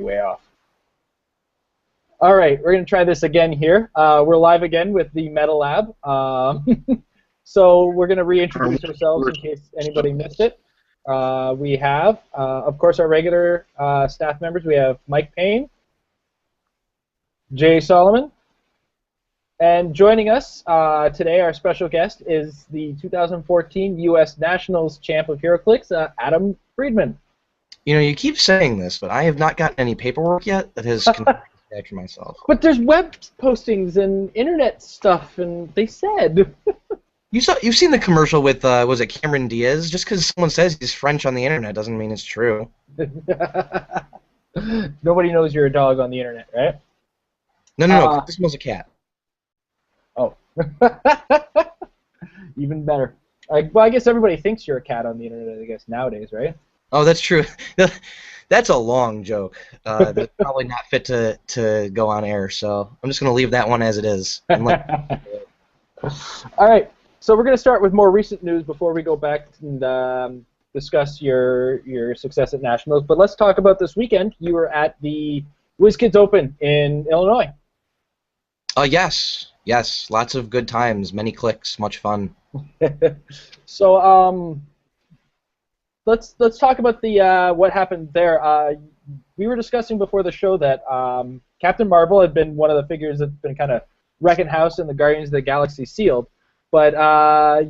way off. All right, we're going to try this again here. We're live again with the Meta Lab. So we're going to reintroduce ourselves in case anybody missed it. We have, of course, our regular staff members. We have Mike Payne, Jay Solomon, and joining us today, our special guest is the 2014 U.S. Nationals champ of Heroclix, Adam Friedman. You know, you keep saying this, but I have not gotten any paperwork yet that has confirmed for myself. But there's web postings and internet stuff, and they said. You've seen the commercial with was it Cameron Diaz? Just because someone says he's French on the internet doesn't mean it's true. Nobody knows you're a dog on the internet, right? No. This was a cat. Oh. Even better. Well, I guess everybody thinks you're a cat on the internet, I guess, nowadays, right? Oh, that's true. That's a long joke. That's probably not fit to go on air, so I'm just going to leave that one as it is. All right. So we're going to start with more recent news before we go back and discuss your success at Nationals. But let's talk about this weekend. You were at the WizKids Open in Illinois. Yes. Lots of good times, many clicks, much fun. So let's talk about the what happened there. We were discussing before the show that Captain Marvel had been one of the figures that's been kind of wrecking house in the Guardians of the Galaxy sealed. But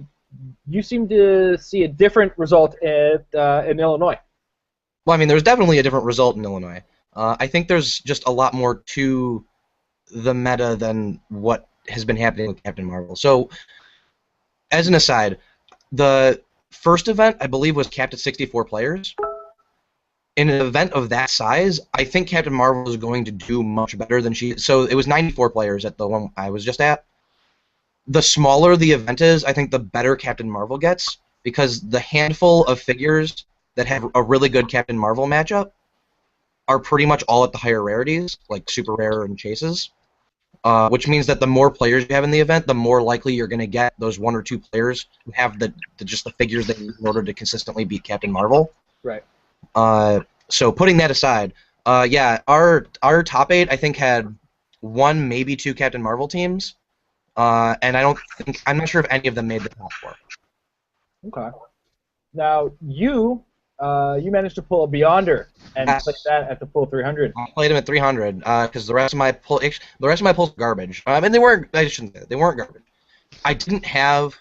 you seem to see a different result in Illinois. Well, I mean, there's definitely a different result in Illinois. I think there's just a lot more to the meta than what has been happening with Captain Marvel. So, as an aside, the first event, I believe, was capped at 64 players. In an event of that size, I think Captain Marvel is going to do much better than she... So, it was 94 players at the one I was just at. The smaller the event is, I think the better Captain Marvel gets, because the handful of figures that have a really good Captain Marvel matchup are pretty much all at the higher rarities, like super rare and chases, which means that the more players you have in the event, the more likely you're going to get those one or two players who have just the figures they need in order to consistently beat Captain Marvel. Right. So putting that aside, yeah, our top 8 I think had 1, maybe 2 Captain Marvel teams. And I'm not sure if any of them made the top 4. Okay. Now you managed to pull a Beyonder and play that at the full 300. I played him at 300 because the rest of my pulls were garbage. And they weren't. I shouldn't say that. They weren't garbage. I didn't have.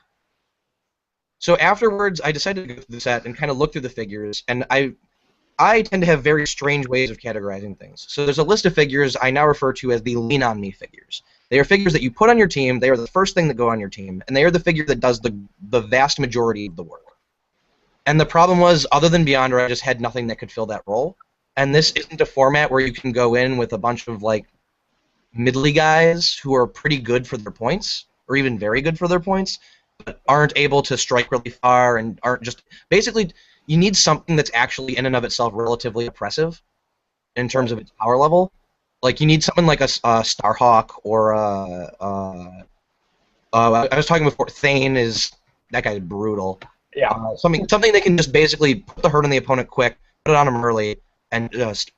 So afterwards, I decided to go through the set and kind of look through the figures, and I tend to have very strange ways of categorizing things. So there's a list of figures I now refer to as the lean on me figures. They are figures that you put on your team, they are the first thing that go on your team, and they are the figure that does the vast majority of the work. And the problem was, other than Beyonder, I just had nothing that could fill that role. And this isn't a format where you can go in with a bunch of, like, middly guys who are pretty good for their points, or even very good for their points, but aren't able to strike really far and aren't just... Basically, you need something that's actually in and of itself relatively oppressive in terms of its power level. Like, you need someone like a Starhawk or I was talking before, Thane is... That guy's brutal. Yeah. Something that can just basically put the hurt on the opponent quick, put it on him early, and just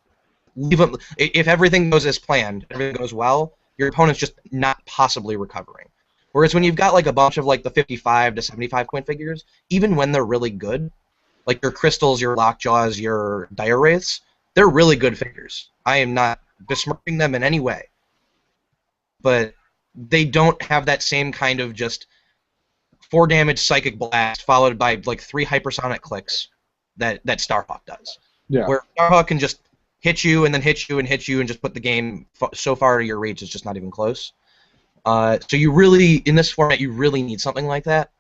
leave him... If everything goes as planned, everything goes well, your opponent's just not possibly recovering. Whereas when you've got, like, a bunch of, like, the 55 to 75 point figures, even when they're really good, like your Crystals, your Lockjaws, your Dire Wraiths, they're really good figures. I am not besmirching them in any way. But they don't have that same kind of just 4 damage Psychic Blast followed by like 3 hypersonic clicks that Starhawk does. Yeah. Where Starhawk can just hit you and then hit you and hit you and just put the game so far out of your reach it's just not even close. So you really, in this format, you really need something like that.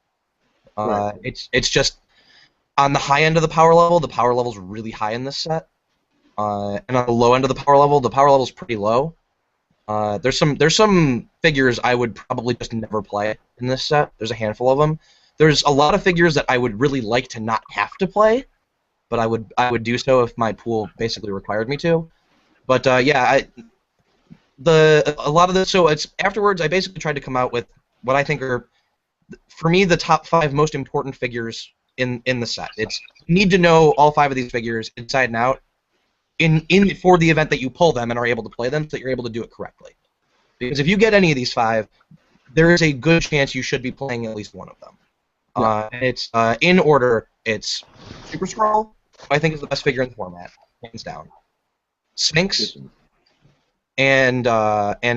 Right. It's just on the high end of the power level's really high in this set. And on the low end of the power level's pretty low. There's some figures I would probably just never play in this set. There's a handful of them. There's a lot of figures that I would really like to not have to play, but I would do so if my pool basically required me to. But yeah, a lot of this. So it's afterwards. I basically tried to come out with what I think are, for me, the top 5 most important figures in the set. You need to know all 5 of these figures inside and out for the event that you pull them and are able to play them, so that you're able to do it correctly. Because if you get any of these 5, there is a good chance you should be playing at least one of them. Yeah. And it's in order. It's Super Scroll, who I think is the best figure in the format, hands down. Sphinx and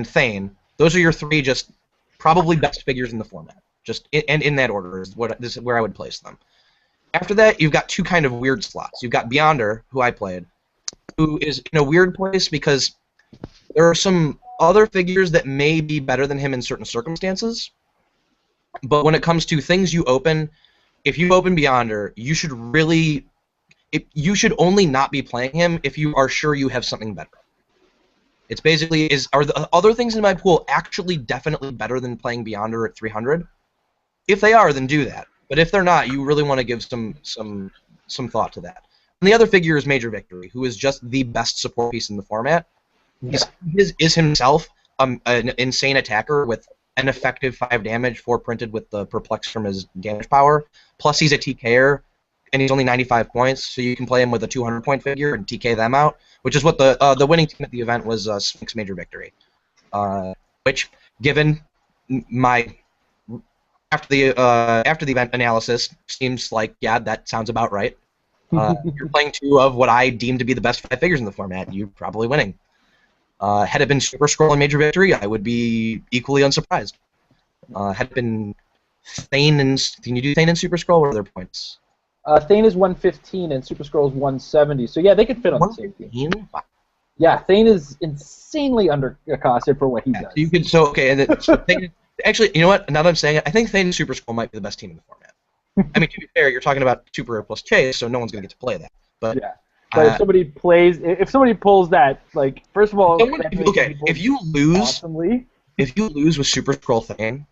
Thane. Those are your 3 just probably best figures in the format. Just in that order is where I would place them. After that, you've got 2 kind of weird slots. You've got Beyonder, who I played, who is in a weird place because there are some other figures that may be better than him in certain circumstances. But when it comes to things you open, if you open Beyonder, you should only not be playing him if you are sure you have something better. It's basically, are the other things in my pool actually definitely better than playing Beyonder at 300? If they are, then do that. But if they're not, you really want to give some thought to that. And the other figure is Major Victory, who is just the best support piece in the format. Yeah. He is himself an insane attacker with an effective 5 damage, 4 printed with the Perplex from his damage power. Plus he's a TKer, and he's only 95 points, so you can play him with a 200-point figure and TK them out, which is what the winning team at the event was Sphinx Major Victory. Which, given my after the event analysis, seems like, yeah, that sounds about right. You're playing 2 of what I deem to be the best 5 figures in the format. You're probably winning. Had it been Super Scroll and Major Victory, I would be equally unsurprised. Had it been Thane and... Can you do Thane and Super Scroll? What are their points? Thane is 115 and Super Scroll is 170. So yeah, they could fit on the same team. Wow. Yeah, Thane is insanely undercosted for what he does. You could Thane, actually, you know what? Now that I'm saying it, I think Thane and Super Scroll might be the best team in the format. I mean, to be fair, you're talking about Super plus Chase, so no one's gonna get to play that. But yeah. But if somebody pulls that, like, first of all, if you lose, awesomely. If you lose with Super Scroll Thane,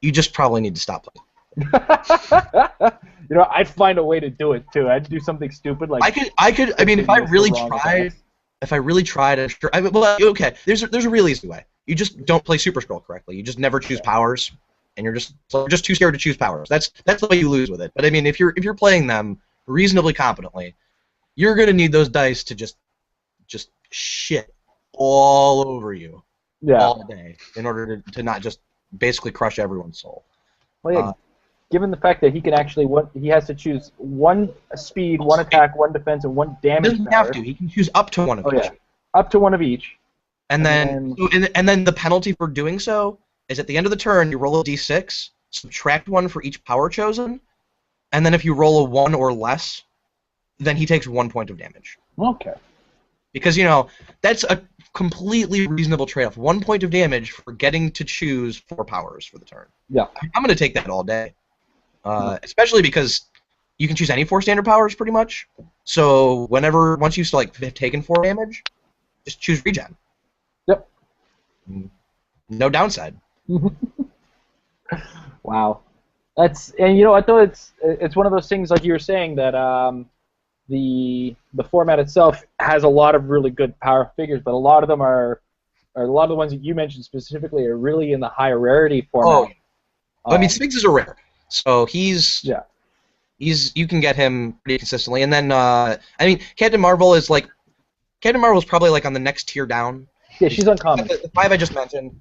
you just probably need to stop playing. You know, I'd find a way to do it too. I'd do something stupid like. I mean, if I really tried, I'm sure. Okay. There's a really easy way. You just don't play Super Scroll correctly. You just never choose powers, and you're just too scared to choose powers. That's the way you lose with it. But I mean, if you're playing them reasonably competently, you're gonna need those dice to just shit all over you all day in order to not just basically crush everyone's soul. Well, yeah. Given the fact that he can actually, he has to choose 1 speed, 1 attack, 1 defense, and 1 damage. He doesn't have to. He can choose up to 1 of each. Yeah. Up to 1 of each. And then the penalty for doing so is at the end of the turn you roll a d6, subtract 1 for each power chosen, and then if you roll a 1 or less, then he takes 1 point of damage. Okay. Because, that's a completely reasonable trade-off. 1 point of damage for getting to choose 4 powers for the turn. Yeah. I'm going to take that all day. Especially because you can choose any 4 standard powers, pretty much. So once you've have taken 4 damage, just choose regen. Yep. No downside. Wow. And you know what though, it's one of those things like you were saying that the format itself has a lot of really good power figures, but a lot of them are a lot of the ones that you mentioned specifically are really in the higher rarity format. Oh, I mean, Sphinx is a rare, so you can get him pretty consistently. And then I mean, Captain Marvel is probably like on the next tier down. Yeah, she's uncommon. The 5 I just mentioned,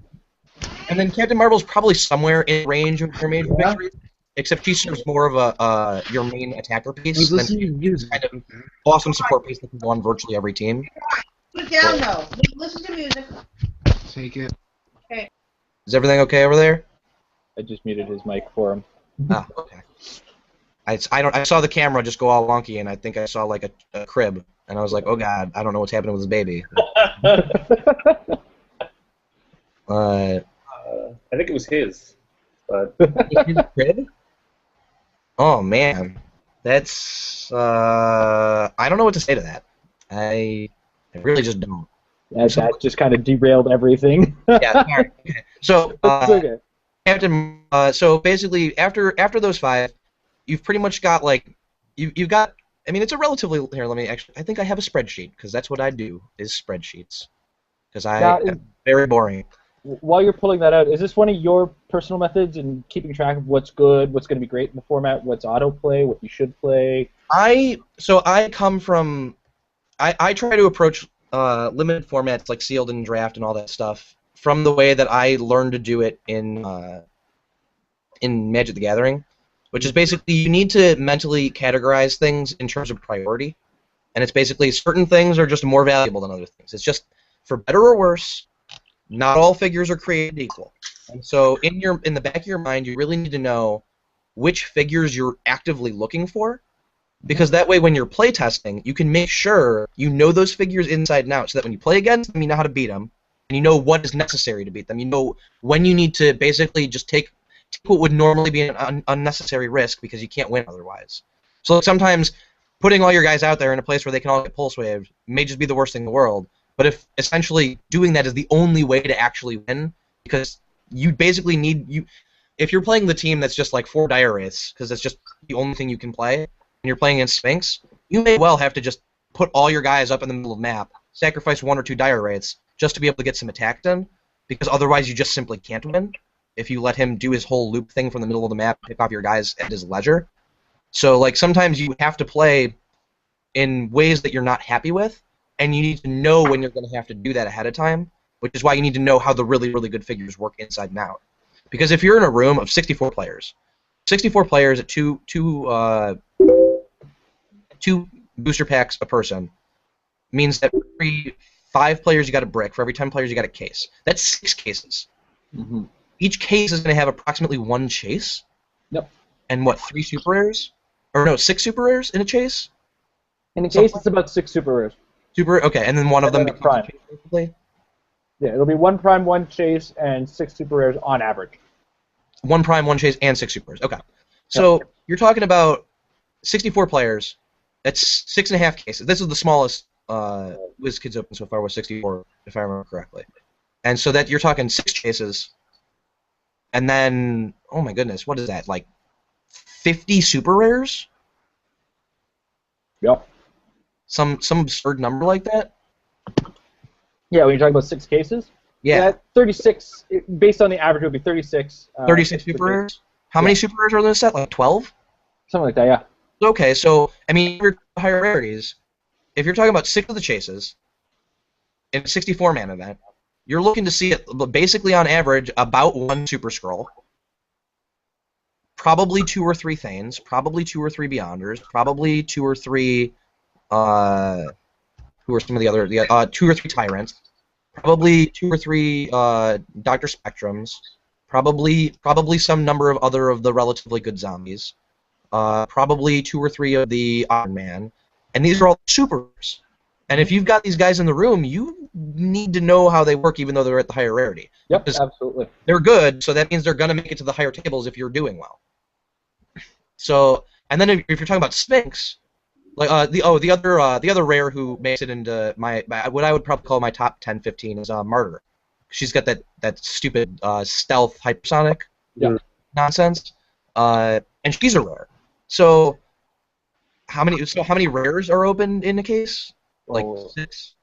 and then Captain Marvel's probably somewhere in range of your Major Victory. Except she serves more of your main attacker piece than she's kind of awesome support piece that can go on virtually every team. Put it down, though. Listen to music. Take it. Okay. Is everything okay over there? I just muted his mic for him. Ah, okay. I saw the camera just go all wonky, and I think I saw like a crib, and I was like, oh god, I don't know what's happening with this baby. I think it was his. But his crib? Oh man, that's I don't know what to say to that. I really just don't. That just kind of derailed everything. Yeah. Sorry. So okay. Captain. So basically, after those 5, you've pretty much got you've got. I mean, it's a relatively here. Let me actually. I think I have a spreadsheet because that's what I do is spreadsheets because am very boring. While you're pulling that out, is this one of your personal methods in keeping track of what's good, what's going to be great in the format, what's autoplay, what you should play? So I come from I try to approach limited formats like sealed and draft and all that stuff from the way that I learned to do it in Magic the Gathering, which is basically you need to mentally categorize things in terms of priority, and it's basically certain things are just more valuable than other things. It's just for better or worse, not all figures are created equal. And so in the back of your mind, you really need to know which figures you're actively looking for, because that way when you're playtesting, you can make sure you know those figures inside and out, so that when you play against them, you know how to beat them, and you know what is necessary to beat them. You know when you need to basically just take what would normally be an unnecessary risk because you can't win otherwise. So like, sometimes putting all your guys out there in a place where they can all get pulse waved may just be the worst thing in the world. But if essentially doing that is the only way to actually win, because you basically if you're playing the team that's just like 4 Dire Wraiths, because that's just the only thing you can play, and you're playing against Sphinx, you may well have to just put all your guys up in the middle of the map, sacrifice 1 or 2 Dire Wraiths just to be able to get some attack done, because otherwise you just simply can't win if you let him do his whole loop thing from the middle of the map, pick off your guys at his leisure. So like sometimes you have to play in ways that you're not happy with, and you need to know when you're going to have to do that ahead of time, which is why you need to know how the really, really good figures work inside and out. Because if you're in a room of 64 players at two booster packs a person means that for every 5 players you got a brick, for every 10 players you got a case. That's 6 cases. Mm-hmm. Each case is going to have approximately 1 chase. Yep. And what, 3 super rares? Or no, 6 super rares in a chase? In a case, it's about 6 super rares. Okay, and then one of them becomes prime. a chase, basically? Yeah, it'll be 1 prime, 1 chase, and 6 super rares on average. 1 prime, 1 chase, and 6 supers. Okay. So you're talking about 64 players. That's 6.5 cases. This is the smallest WizKids Open so far, was 64, if I remember correctly. And so that you're talking 6 chases, and then, oh my goodness, what is that, like 50 super rares? Yep. Some absurd number like that? Yeah, when you're talking about 6 cases? Yeah. 36, based on the average, it would be 36. 36 super rares? How many super rares are in this set? Like 12? Something like that, yeah. Okay, so, I mean, if you're higher rarities, if you're talking about 6 of the chases in a 64-man event, you're looking to see it basically on average about 1 super scroll, probably 2 or 3 Thanes, probably 2 or 3 Beyonders, probably 2 or 3, who are some of the other, 2 or 3 Tyrants, probably 2 or 3 Dr. Spectrums, probably some number of other of the relatively good zombies, probably 2 or 3 of the Iron Man, and these are all supers. And if you've got these guys in the room, you need to know how they work, even though they're at the higher rarity. Yep, because absolutely. they're good, so that means they're going to make it to the higher tables if you're doing well. So, and then if you're talking about Sphinx, like the other rare who makes it into my what I would probably call my top 10, 15 is Martyr. She's got that stupid stealth hypersonic nonsense, and she's a rare. So how many rares are open in a case? Like 6.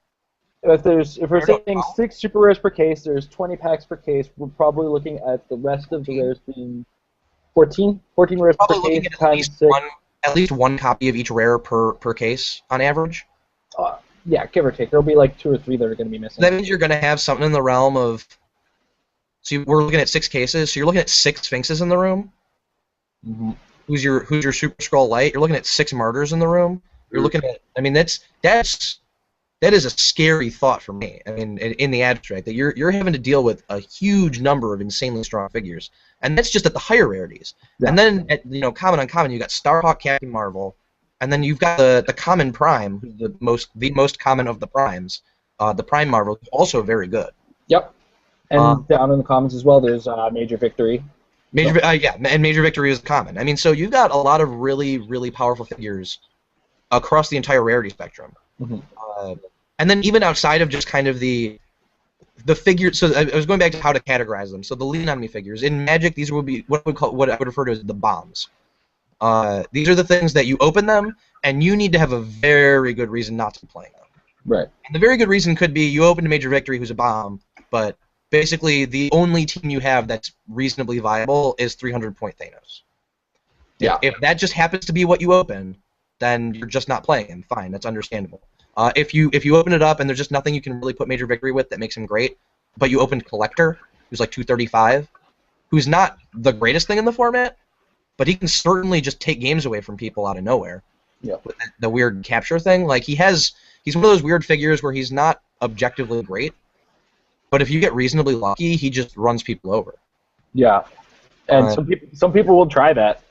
If we're saying 6 super rares per case, there's 20 packs per case. We're probably looking at the rest of the rares being 14 rares per case times 6. At least one copy of each rare per case on average. Yeah, give or take. There'll be like 2 or 3 that are going to be missing. So that means you're going to have something in the realm of. So we're looking at 6 cases. So you're looking at 6 Sphinxes in the room. Mm-hmm. Who's your Super Scroll Light? You're looking at 6 Martyrs in the room. You're looking at. I mean, that is a scary thought for me. I mean, in the abstract, that you're having to deal with a huge number of insanely strong figures, and that's just at the higher rarities. Yeah. And then at common uncommon, you got Starhawk, Captain Marvel, and then you've got the common Prime, who's the most common of the primes. The Prime Marvel is also very good. Yep. And down in the commons as well, there's Major Victory. And Major Victory is common. I mean, so you've got a lot of really, really powerful figures across the entire rarity spectrum. Mm-hmm. And then even outside of just kind of the figures, so I was going back to how to categorize them. So the lean enemy figures in Magic, these would be what I would refer to as the bombs. These are the things that you open them, and you need to have a very good reason not to be playing them. Right. And the very good reason could be you open a Major Victory who's a bomb, but basically the only team you have that's reasonably viable is 300-point Thanos. Yeah. If that just happens to be what you open, then you're just not playing him. Fine, that's understandable. If you open it up and there's just nothing you can really put Major Victory with that makes him great, but you opened Collector, who's like 235, who's not the greatest thing in the format, but he can certainly just take games away from people out of nowhere. Yeah. With the weird capture thing, like he's one of those weird figures where he's not objectively great, but if you get reasonably lucky, he just runs people over. Yeah. And some people will try that.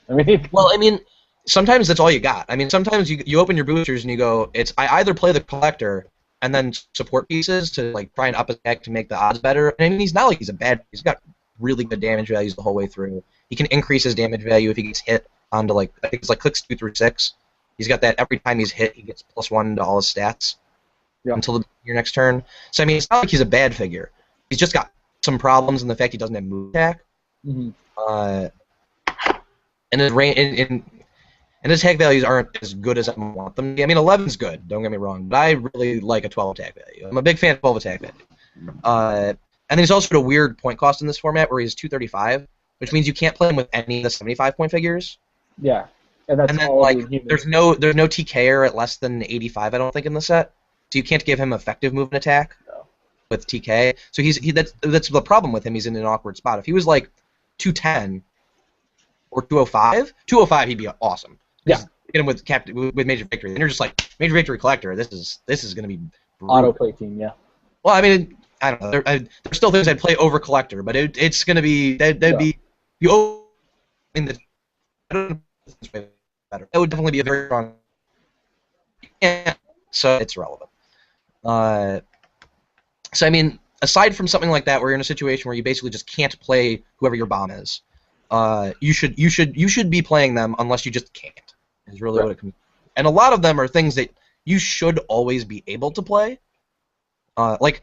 Well, I mean, sometimes that's all you got. I mean, sometimes you open your boosters and you go, I either play the Collector and then support pieces to like try and up his deck to make the odds better. I mean, he's not like he's got really good damage values the whole way through. He can increase his damage value if he gets hit onto like I think it's like clicks 2 through 6. He's got that every time he's hit, he gets +1 to all his stats until your next turn. So I mean, it's not like he's a bad figure. He's just got some problems in the fact he doesn't have move attack. Mm-hmm. And his attack values aren't as good as I want them to be. I mean, 11's good, don't get me wrong, but I really like a 12 attack value. I'm a big fan of 12 attack value. And then he's also got a weird point cost in this format where he's 235, which means you can't play him with any of the 75-point figures. Yeah, and then like there's no TKer at less than 85, I don't think, in the set, so you can't give him effective movement attack with TK. So that's the problem with him. He's in an awkward spot. If he was like 210 or 205 he'd be awesome. Yeah. Get him with Major Victory, and you're just like Major Victory Collector. This is gonna be brutal. Auto-play team, yeah. Well, I mean, I don't know. There's still things I'd play over Collector, but it's gonna be that'd be you. In the I don't know better. That would definitely be a very strong. Yeah, so it's relevant. So I mean, aside from something like that, where you're in a situation where you basically just can't play whoever your bomb is, you should be playing them unless you just can't. Is really what it comes. And a lot of them are things that you should always be able to play. Like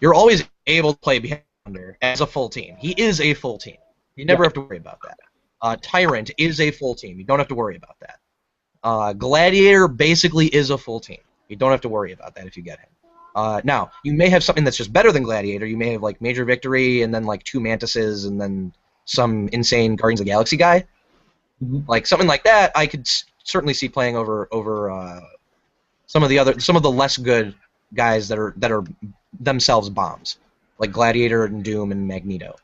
you're always able to play Behounder as a full team. He is a full team. You never have to worry about that. Tyrant is a full team. You don't have to worry about that. Gladiator basically is a full team. You don't have to worry about that if you get him. Now, you may have something that's just better than Gladiator. You may have like Major Victory and then like 2 Mantises and then some insane Guardians of the Galaxy guy. Mm-hmm. Like something like that, I could certainly see playing over some of the less good guys that are themselves bombs, like Gladiator and Doom and Magneto.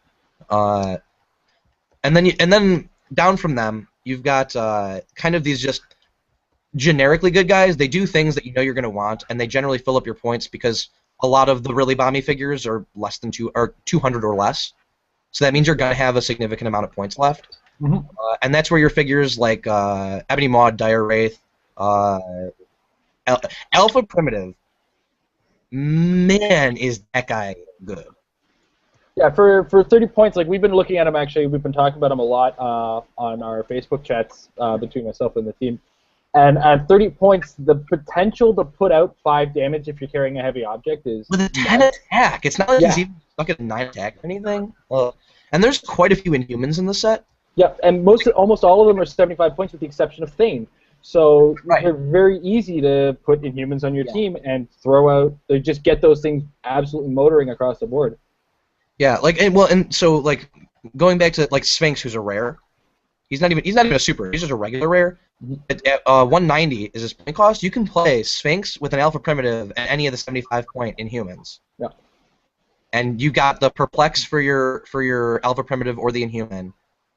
And then down from them, you've got kind of these just generically good guys. They do things that you know you're going to want, and they generally fill up your points because a lot of the really bomby figures are less than 200 or less. So that means you're going to have a significant amount of points left. Mm-hmm. And that's where your figures like Ebony Maw, Dire Wraith, Alpha Primitive, man, is that guy good. Yeah, for 30 points, like we've been looking at him actually. We've been talking about him a lot on our Facebook chats between myself and the team. And at 30 points, the potential to put out 5 damage if you're carrying a heavy object is with a 10 attack. It's not like he's even stuck at a 9 attack or anything. And there's quite a few Inhumans in the set. Yeah, and almost all of them are 75 points with the exception of Thane. So they're very easy to put Inhumans on your team and throw out. They just get those things absolutely motoring across the board. Yeah, so going back to like Sphinx, who's a rare. He's not even a super. He's just a regular rare. At 190 is his point cost. You can play Sphinx with an Alpha Primitive and any of the 75-point Inhumans. Yeah. And you got the Perplex for your Alpha Primitive or the Inhuman.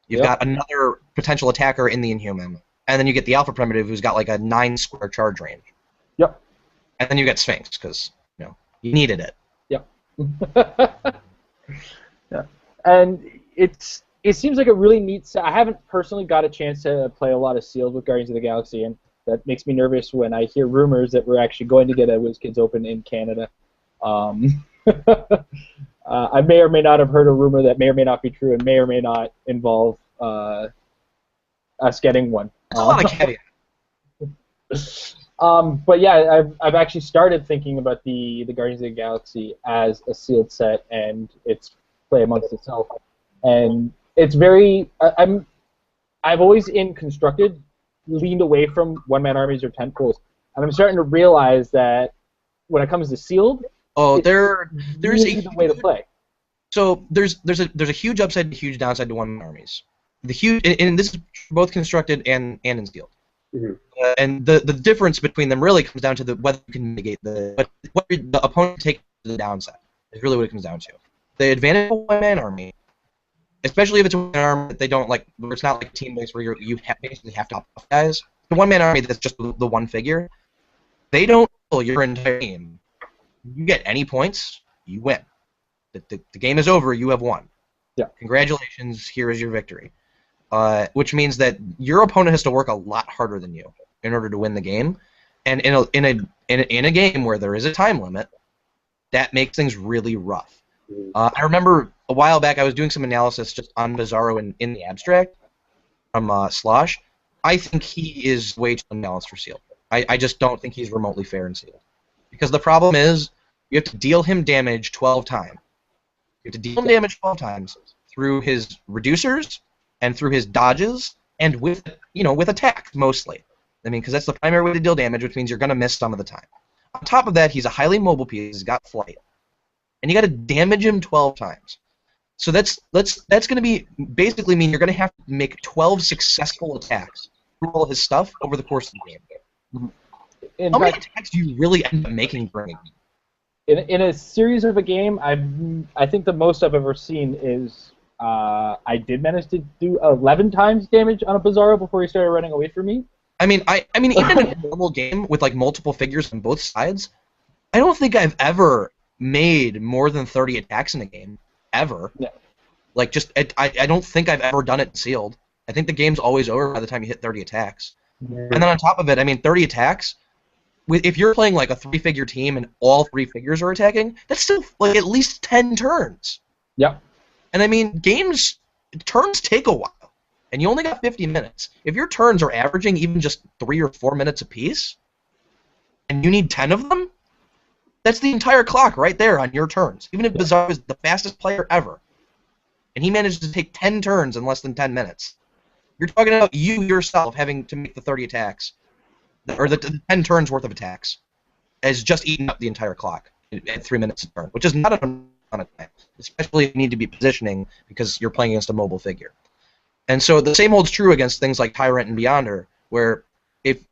You've got another potential attacker in the Inhuman, and then you get the Alpha Primitive who's got like a 9-square charge range. Yep. And then you get Sphinx because you needed it. Yep. Yeah. And it seems like a really neat set. I haven't personally got a chance to play a lot of sealed with Guardians of the Galaxy, and that makes me nervous when I hear rumors that we're actually going to get a WizKids Open in Canada. I may or may not have heard a rumor that may or may not be true and may or may not involve us getting one. That's a lot of caveat. But yeah, I've actually started thinking about the Guardians of the Galaxy as a sealed set and its play amongst itself, and it's very. I've always in constructed leaned away from one-man armies or tentpoles, and I'm starting to realize that when it comes to sealed, there's really the way to play. So there's a huge upside and a huge downside to one-man armies. And this is both constructed and in sealed. And the difference between them really comes down to whether you can mitigate what the opponent takes to the downside. Is really what it comes down to. The advantage of a one-man army, especially if it's a one-man army that they don't like, where it's not like team-based where basically have to off guys. The one-man army that's just the one figure, they don't kill your entire team. You get any points, you win. The game is over, you have won. Yeah. Congratulations, here is your victory. Which means that your opponent has to work a lot harder than you in order to win the game. And in a game where there is a time limit, that makes things really rough. I remember a while back I was doing some analysis just on Bizarro in the abstract from Slosh. I think he is way too unbalanced for Sealed. I just don't think he's remotely fair in Sealed. Because the problem is, you have to deal him damage 12 times. You have to deal him damage 12 times through his reducers and through his dodges and with attacks mostly. I mean, because that's the primary way to deal damage, which means you're going to miss some of the time. On top of that, he's a highly mobile piece. He's got flight, and you got to damage him 12 times. So that's going to be basically mean you're going to have to make 12 successful attacks through all his stuff over the course of the game. How many attacks do you really end up making during a game? In a series of a game, I think the most I've ever seen is I did manage to do 11 times damage on a Bizarro before he started running away from me. I mean, even in a normal game with like multiple figures on both sides, I don't think I've ever made more than 30 attacks in a game ever. Yeah. Like I don't think I've ever done it sealed. I think the game's always over by the time you hit 30 attacks. Yeah. And then on top of it, I mean, 30 attacks. If you're playing like a 3-figure team and all 3 figures are attacking, that's still like at least 10 turns. Yep. And I mean, turns take a while. And you only got 50 minutes. If your turns are averaging even just 3 or 4 minutes apiece, and you need 10 of them, that's the entire clock right there on your turns. Even if Bizarro is the fastest player ever, and he managed to take 10 turns in less than 10 minutes, you're talking about you yourself having to make the 30 attacks, or the 10 turns worth of attacks, as just eating up the entire clock at 3 minutes a turn, which is not a ton of time, especially if you need to be positioning because you're playing against a mobile figure. And so the same holds true against things like Tyrant and Beyonder, where if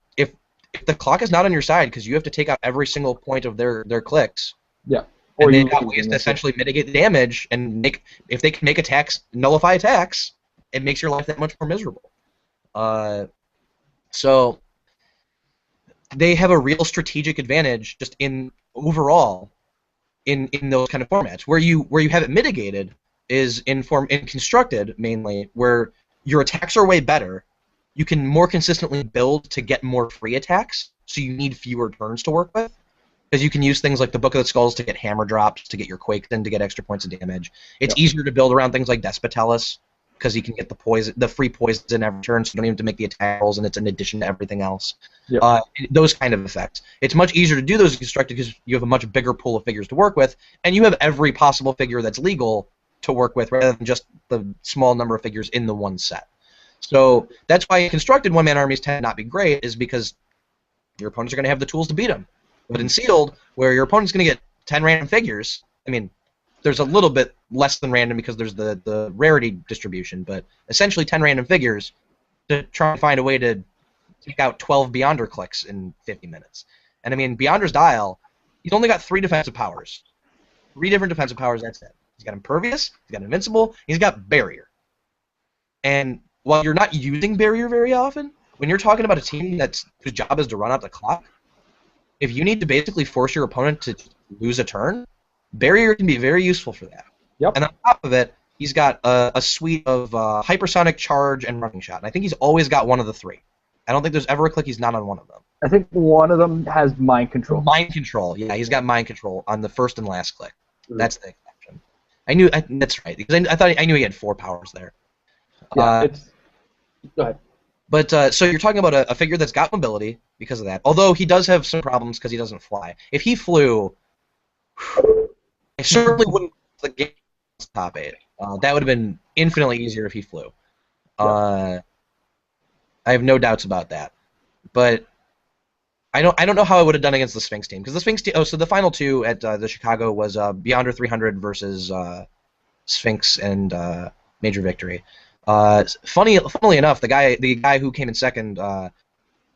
the clock is not on your side because you have to take out every single point of their clicks, or they got ways to essentially mitigate the damage and if they can make attacks, nullify attacks, it makes your life that much more miserable. So they have a real strategic advantage just in overall in those kind of formats. Where you have it mitigated is in constructed mainly, where your attacks are way better. You can more consistently build to get more free attacks, so you need fewer turns to work with. Because you can use things like the Book of the Skulls to get hammer drops, to get your Quakes in, to get extra points of damage. It's easier to build around things like Despotellus, because you can get the free poison every turn, so you don't even have to make the attack rolls, and it's in addition to everything else. Those kind of effects. It's much easier to do those constructed because you have a much bigger pool of figures to work with, and you have every possible figure that's legal to work with, rather than just the small number of figures in the one set. So that's why constructed one-man armies tend to not be great, is because your opponents are going to have the tools to beat them. But in sealed, where your opponent's going to get 10 random figures, I mean, there's a little bit less than random because there's the rarity distribution, but essentially 10 random figures to try and find a way to take out 12 Beyonder clicks in 50 minutes. And I mean, Beyonder's dial, he's only got 3 defensive powers. 3 different defensive powers, that's it. He's got Impervious, he's got Invincible, he's got Barrier. And while you're not using Barrier very often, when you're talking about a team whose job is to run out the clock, if you need to basically force your opponent to lose a turn, Barrier can be very useful for that. Yep. And on top of it, he's got a suite of Hypersonic, Charge, and Running Shot. And I think he's always got one of the 3. I don't think there's ever a click he's not on one of them. I think one of them has Mind Control. Mind Control, yeah, he's got Mind Control on the first and last click. That's the exception. That's right, because I knew he had 4 powers there. Yeah, go ahead. But so you're talking about a figure that's got mobility because of that. Although he does have some problems because he doesn't fly. If he flew, I certainly wouldn't the game top 8. That would have been infinitely easier if he flew. I have no doubts about that. But I don't know how I would have done against the Sphinx team, because the Sphinx team. Oh, so the final 2 at the Chicago was Beyonder 300 versus Sphinx and Major Victory. Funnily enough, the guy who came in second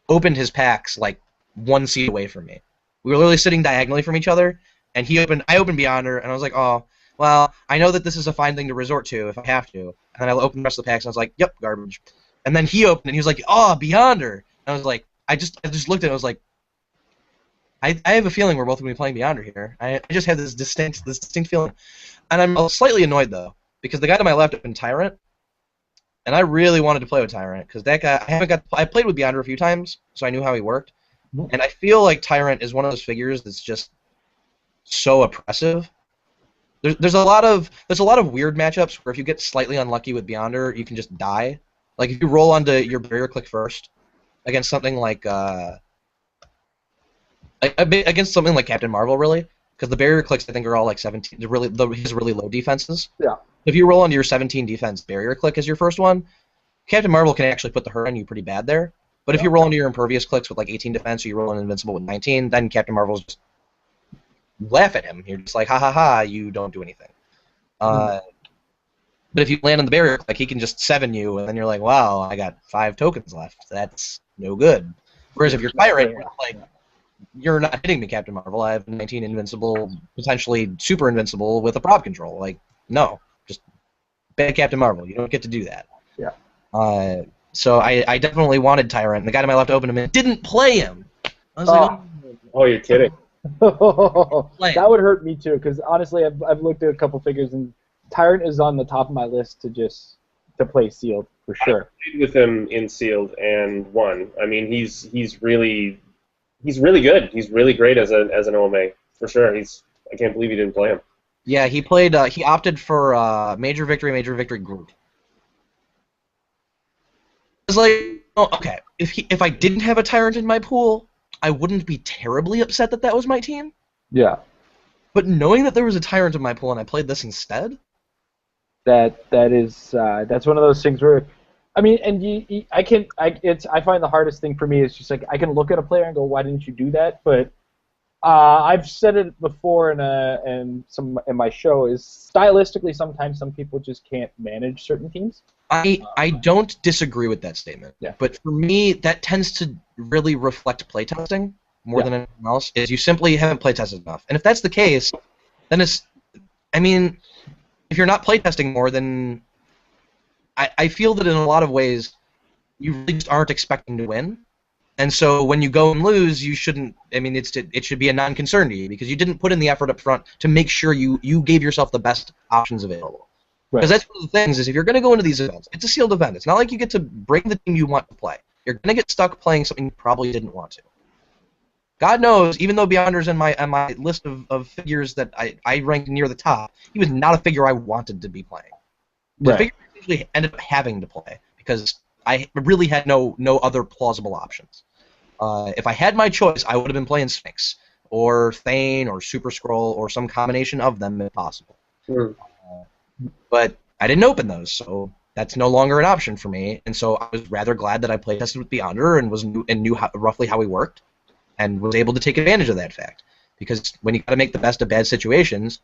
opened his packs like 1 seat away from me. We were literally sitting diagonally from each other, and I opened Beyonder, and I was like, oh, well, I know that this is a fine thing to resort to if I have to. And then I opened the rest of the packs, and I was like, yep, garbage. And then he opened, and he was like, oh, Beyonder. And I was like, I just looked at it, and I was like, I have a feeling we're both going to be playing Beyonder here. I just have this distinct feeling. And I'm slightly annoyed, though, because the guy to my left opened Tyrant, and I really wanted to play with Tyrant, because that guy, I played with Beyonder a few times, so I knew how he worked. And I feel like Tyrant is one of those figures that's just so oppressive. There's a lot of weird matchups where if you get slightly unlucky with Beyonder, you can just die. Like if you roll onto your barrier click first against something like against something like Captain Marvel, really, because the barrier clicks I think are all like 17. His really low defenses. Yeah. If you roll onto your 17 defense barrier click as your first one, Captain Marvel can actually put the hurt on you pretty bad there. But if you roll into your impervious clicks with like 18 defense, or you roll an invincible with 19, then Captain Marvel's just laugh at him. You're just like, ha ha ha, you don't do anything. But if you land on the barrier click, he can just 7 you, and then you're like, wow, I got 5 tokens left. That's no good. Whereas if you're Tyrant, you're like, you're not hitting me, Captain Marvel. I have 19 invincible, potentially super invincible with a prop control. Like, no, just bad Captain Marvel. You don't get to do that. Yeah. So I definitely wanted Tyrant, and the guy to my left opened him and didn't play him. I was like, oh, you're kidding. That would hurt me too, because honestly, I've looked at a couple figures, and Tyrant is on the top of my list to play sealed for sure. I played with him in sealed and won. I mean, he's really good. He's really great as an OMA for sure. I can't believe he didn't play him. Yeah, he played. He opted for Major Victory group. It's like, oh, okay, if I didn't have a Tyrant in my pool, I wouldn't be terribly upset that was my team. Yeah. But knowing that there was a Tyrant in my pool and I played this instead, that's one of those things where, I mean, and I find the hardest thing for me is just like I can look at a player and go, why didn't you do that? But I've said it before in my show is stylistically sometimes some people just can't manage certain teams. I don't disagree with that statement. Yeah. But for me, that tends to really reflect playtesting more than anything else. Is you simply haven't playtested enough. And if that's the case, then I mean, if you're not playtesting more, then I feel that in a lot of ways you really just aren't expecting to win. And so when you go and lose, you shouldn't. I mean, it should be a non-concern to you because you didn't put in the effort up front to make sure you gave yourself the best options available. Because that's one of the things is if you're going to go into these events, it's a sealed event. It's not like you get to bring the team you want to play. You're going to get stuck playing something you probably didn't want to. God knows, even though Beyonder's on my list of figures that I ranked near the top, he was not a figure I wanted to be playing. The figure I usually ended up having to play because I really had no other plausible options. If I had my choice, I would have been playing Sphinx or Thane or Super Scroll or some combination of them if possible. Mm. But I didn't open those, so that's no longer an option for me. And so I was rather glad that I playtested with Beyonder and knew roughly how he worked, and was able to take advantage of that fact. Because when you got to make the best of bad situations,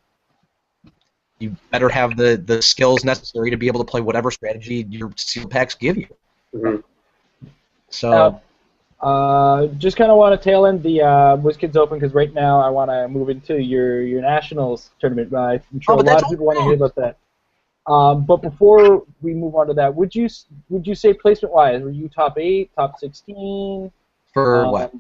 you better have the skills necessary to be able to play whatever strategy your sealed packs give you. Mm-hmm. So. Just kind of want to tail end the WizKids Open because right now I want to move into your Nationals tournament. I'm sure a lot of people want to hear about that. But before we move on to that, would you say placement-wise, were you top 8, top 16? For what?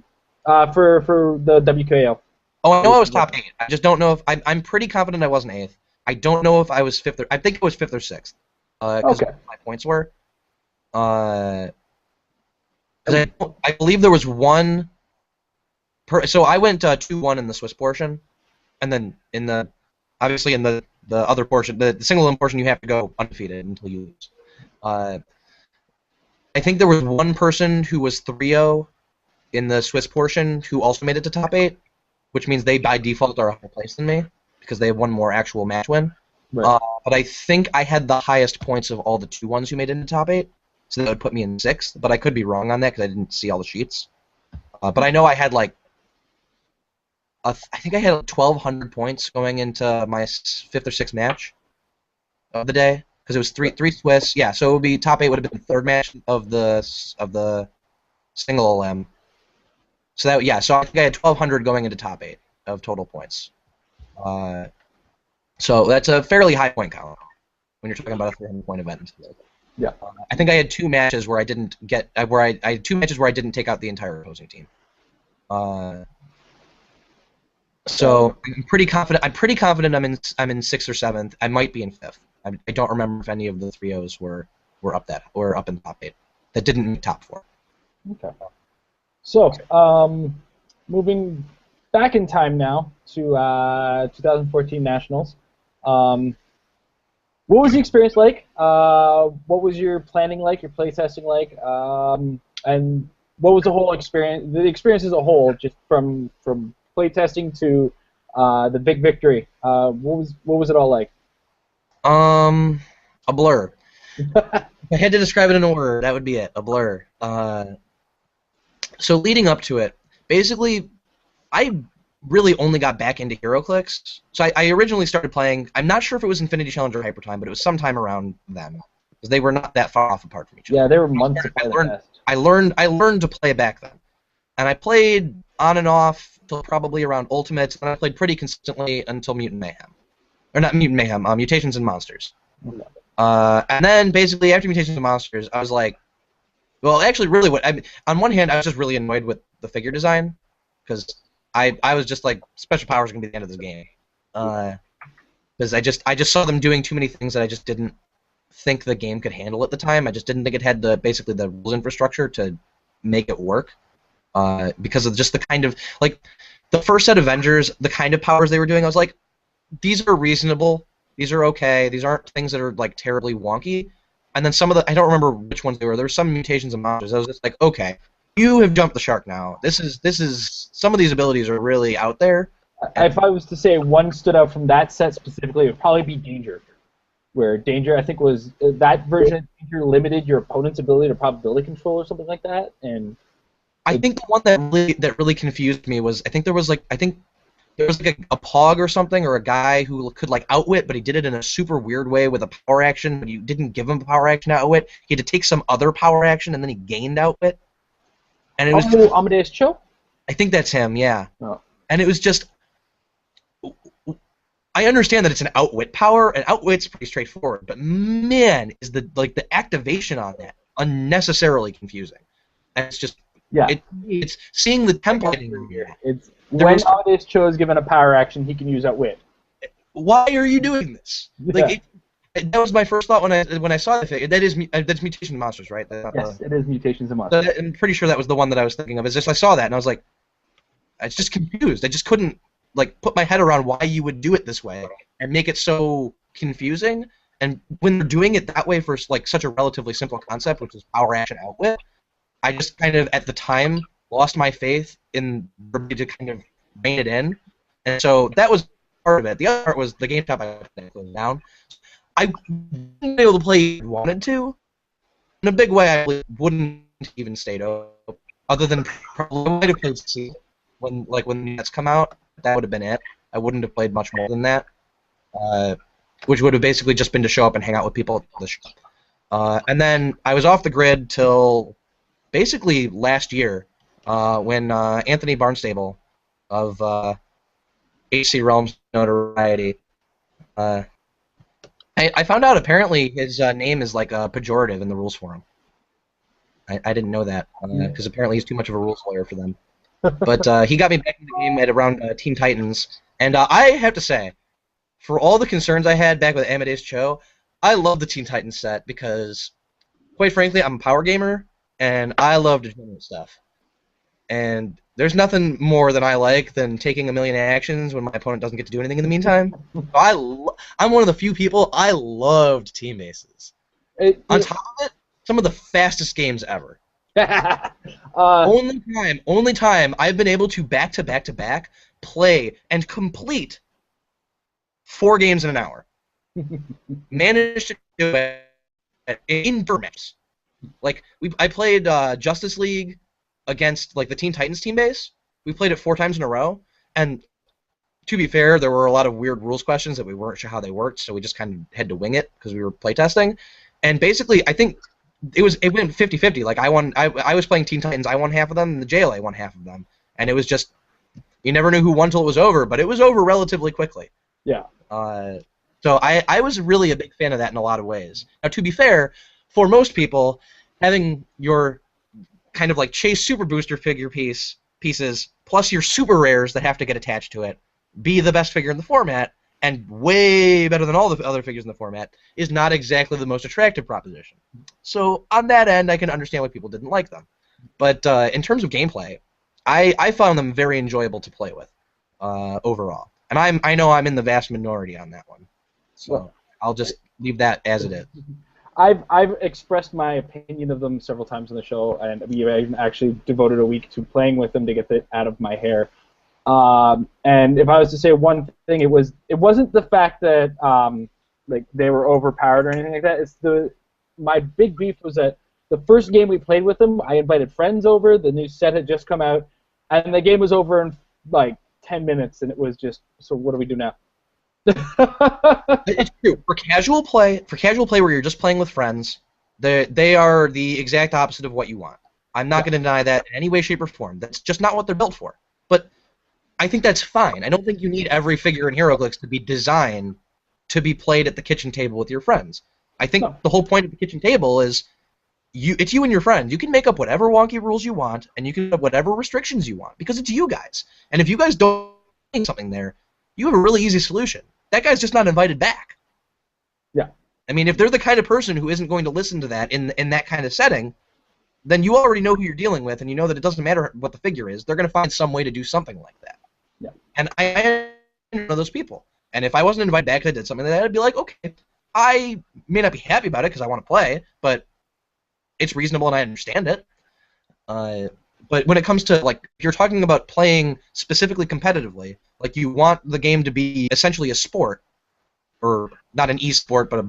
For the WKO. Oh, I know I was top 8. I just don't know if I'm pretty confident I wasn't 8th. I don't know if I was 5th. I think it was 5th or 6th. Because my points were. Because I believe there was one. So I went 2-1 in the Swiss portion, and then obviously in the other portion, the single portion, you have to go undefeated until you lose. I think there was one person who was 3-0 in the Swiss portion who also made it to top 8, which means they by default are a higher place than me because they have one more actual match win. Right. But I think I had the highest points of all the 2-1s who made it into top 8. So that would put me in 6th, but I could be wrong on that because I didn't see all the sheets. But I know I had I think I had 1,200 points going into my 5th or 6th match of the day because it was three Swiss. Yeah, so it would be top 8 would have been the 3rd match of the single LM, So that so I think I had 1,200 going into top 8 of total points. So that's a fairly high point count when you're talking about a 300-point event. Yeah. I think I had 2 matches where I didn't get I had 2 matches where I didn't take out the entire opposing team. So I'm pretty confident. I'm pretty confident I'm in 6th or 7th. I might be in 5th. I don't remember if any of the 3-0s were up in top 8 that didn't make top 4. Okay. So, moving back in time now to 2014 Nationals. What was the experience like? What was your planning like? Your playtesting like? And what was the whole experience? The experience as a whole, just from playtesting to the big victory. What was it all like? A blur. If I had to describe it in a word, that would be it. A blur. So leading up to it, basically, I really only got back into Heroclix. So I originally started playing. I'm not sure if it was Infinity Challenge or Hyper Time, but it was sometime around then, because they were not that far off apart from each other. Yeah, they were months apart. I learned to play back then, and I played on and off till probably around Ultimates, and I played pretty consistently until Mutant Mayhem, or not Mutant Mayhem, Mutations and Monsters. And then basically after Mutations and Monsters, I was like, well, actually, really, on one hand, I was just really annoyed with the figure design, because I was just like, special powers are gonna be the end of this game, because I just saw them doing too many things that I just didn't think the game could handle at the time. I just didn't think it had basically the rules infrastructure to make it work, because of just the kind of, like, the first set of Avengers, the kind of powers they were doing, I was like, these are reasonable, these are okay, these aren't things that are like terribly wonky. And then some of I don't remember which ones they were. There were some Mutations and Monsters. I was just like, okay, you have jumped the shark now. This is some of these abilities are really out there. If I was to say one stood out from that set specifically, it would probably be Danger, where Danger, I think, was that version of Danger limited your opponent's ability to probability control or something like that. And I think the one that really confused me was, I think there was like a Pog or something, or a guy who could like outwit, but he did it in a super weird way with a power action, but you didn't give him a power action to outwit. He had to take some other power action, and then he gained outwit. And it was Amadeus Cho? I think that's him, yeah. Oh. And it was just, I understand that it's an outwit power, and outwit's pretty straightforward, but man, is the activation on that unnecessarily confusing. And it's just, yeah, it's seeing the templating here. It's when Amadeus Cho is given a power action, he can use outwit. Why are you doing this? Yeah. Like, that was my first thought when I saw the figure. That's Mutations and Monsters, right? Yes, it is Mutations and Monsters. So I'm pretty sure that was the one that I was thinking of. It's just I saw that and I was like, I was just confused. I just couldn't like put my head around why you would do it this way and make it so confusing. And when they're doing it that way for like such a relatively simple concept, which is power action outwit, I just kind of at the time lost my faith in the ability to kind of rein it in. And so that was part of it. The other part was the GameStop I closed down. I wouldn't be able to play if I wanted to. In a big way, I wouldn't even stayed open. Other than probably I might have played C when the nets come out. That would have been it. I wouldn't have played much more than that. Which would have basically just been to show up and hang out with people at the shop. And then I was off the grid till basically last year when Anthony Barnstable of HC Realms notoriety. I found out apparently his name is like a pejorative in the rules forum. I didn't know that because apparently he's too much of a rules lawyer for them. But he got me back in the game at around Teen Titans, and I have to say, for all the concerns I had back with Amadeus Cho, I love the Teen Titans set because, quite frankly, I'm a power gamer and I love degenerate stuff. And there's nothing more than I like than taking a million actions when my opponent doesn't get to do anything in the meantime. So I'm one of the few people, I loved Team Bases. On top of it, some of the fastest games ever. Only time I've been able to back play and complete 4 games in an hour. Managed to do it in maps. Like I played Justice League against like the Teen Titans team base. We played it 4 times in a row, and to be fair, there were a lot of weird rules questions that we weren't sure how they worked, so we just kind of had to wing it because we were playtesting. And basically, I think it went 50-50. Like I was playing Teen Titans, I won half of them, and the JLA won half of them. and it was just you never knew who won till it was over, but it was over relatively quickly. Yeah. So I was really a big fan of that in a lot of ways. Now, to be fair, for most people, having your kind of like Chase Super Booster figure pieces plus your super rares that have to get attached to it be the best figure in the format and way better than all the other figures in the format is not exactly the most attractive proposition. So on that end, I can understand why people didn't like them. But in terms of gameplay, I found them very enjoyable to play with overall. And I know I'm in the vast minority on that one. So Well, I'll just leave that as it is. I've expressed my opinion of them several times on the show, and we actually devoted a week to playing with them to get it out of my hair. And if I was to say one thing, it wasn't the fact that like they were overpowered or anything like that. It's my big beef was that the first game we played with them, I invited friends over. The new set had just come out, and the game was over in like 10 minutes, and it was just, so what do we do now? It's true. For casual play where you're just playing with friends, they are the exact opposite of what you want. I'm not going to deny that in any way, shape, or form. That's just not what they're built for. But I think that's fine. I don't think you need every figure in Heroclix to be designed to be played at the kitchen table with your friends. I think the whole point of the kitchen table is it's you and your friends. You can make up whatever wonky rules you want, and you can have whatever restrictions you want, because it's you guys. And if you guys don't do something there, you have a really easy solution. That guy's just not invited back. Yeah. I mean, if they're the kind of person who isn't going to listen to that in that kind of setting, then you already know who you're dealing with, and you know that it doesn't matter what the figure is. They're going to find some way to do something like that. Yeah. And I am one of those people. And if I wasn't invited back because I did something like that, I'd be like, okay, I may not be happy about it because I want to play, but it's reasonable and I understand it. But when it comes to, like, if you're talking about playing specifically competitively, like you want the game to be essentially a sport, or not an e-sport, but a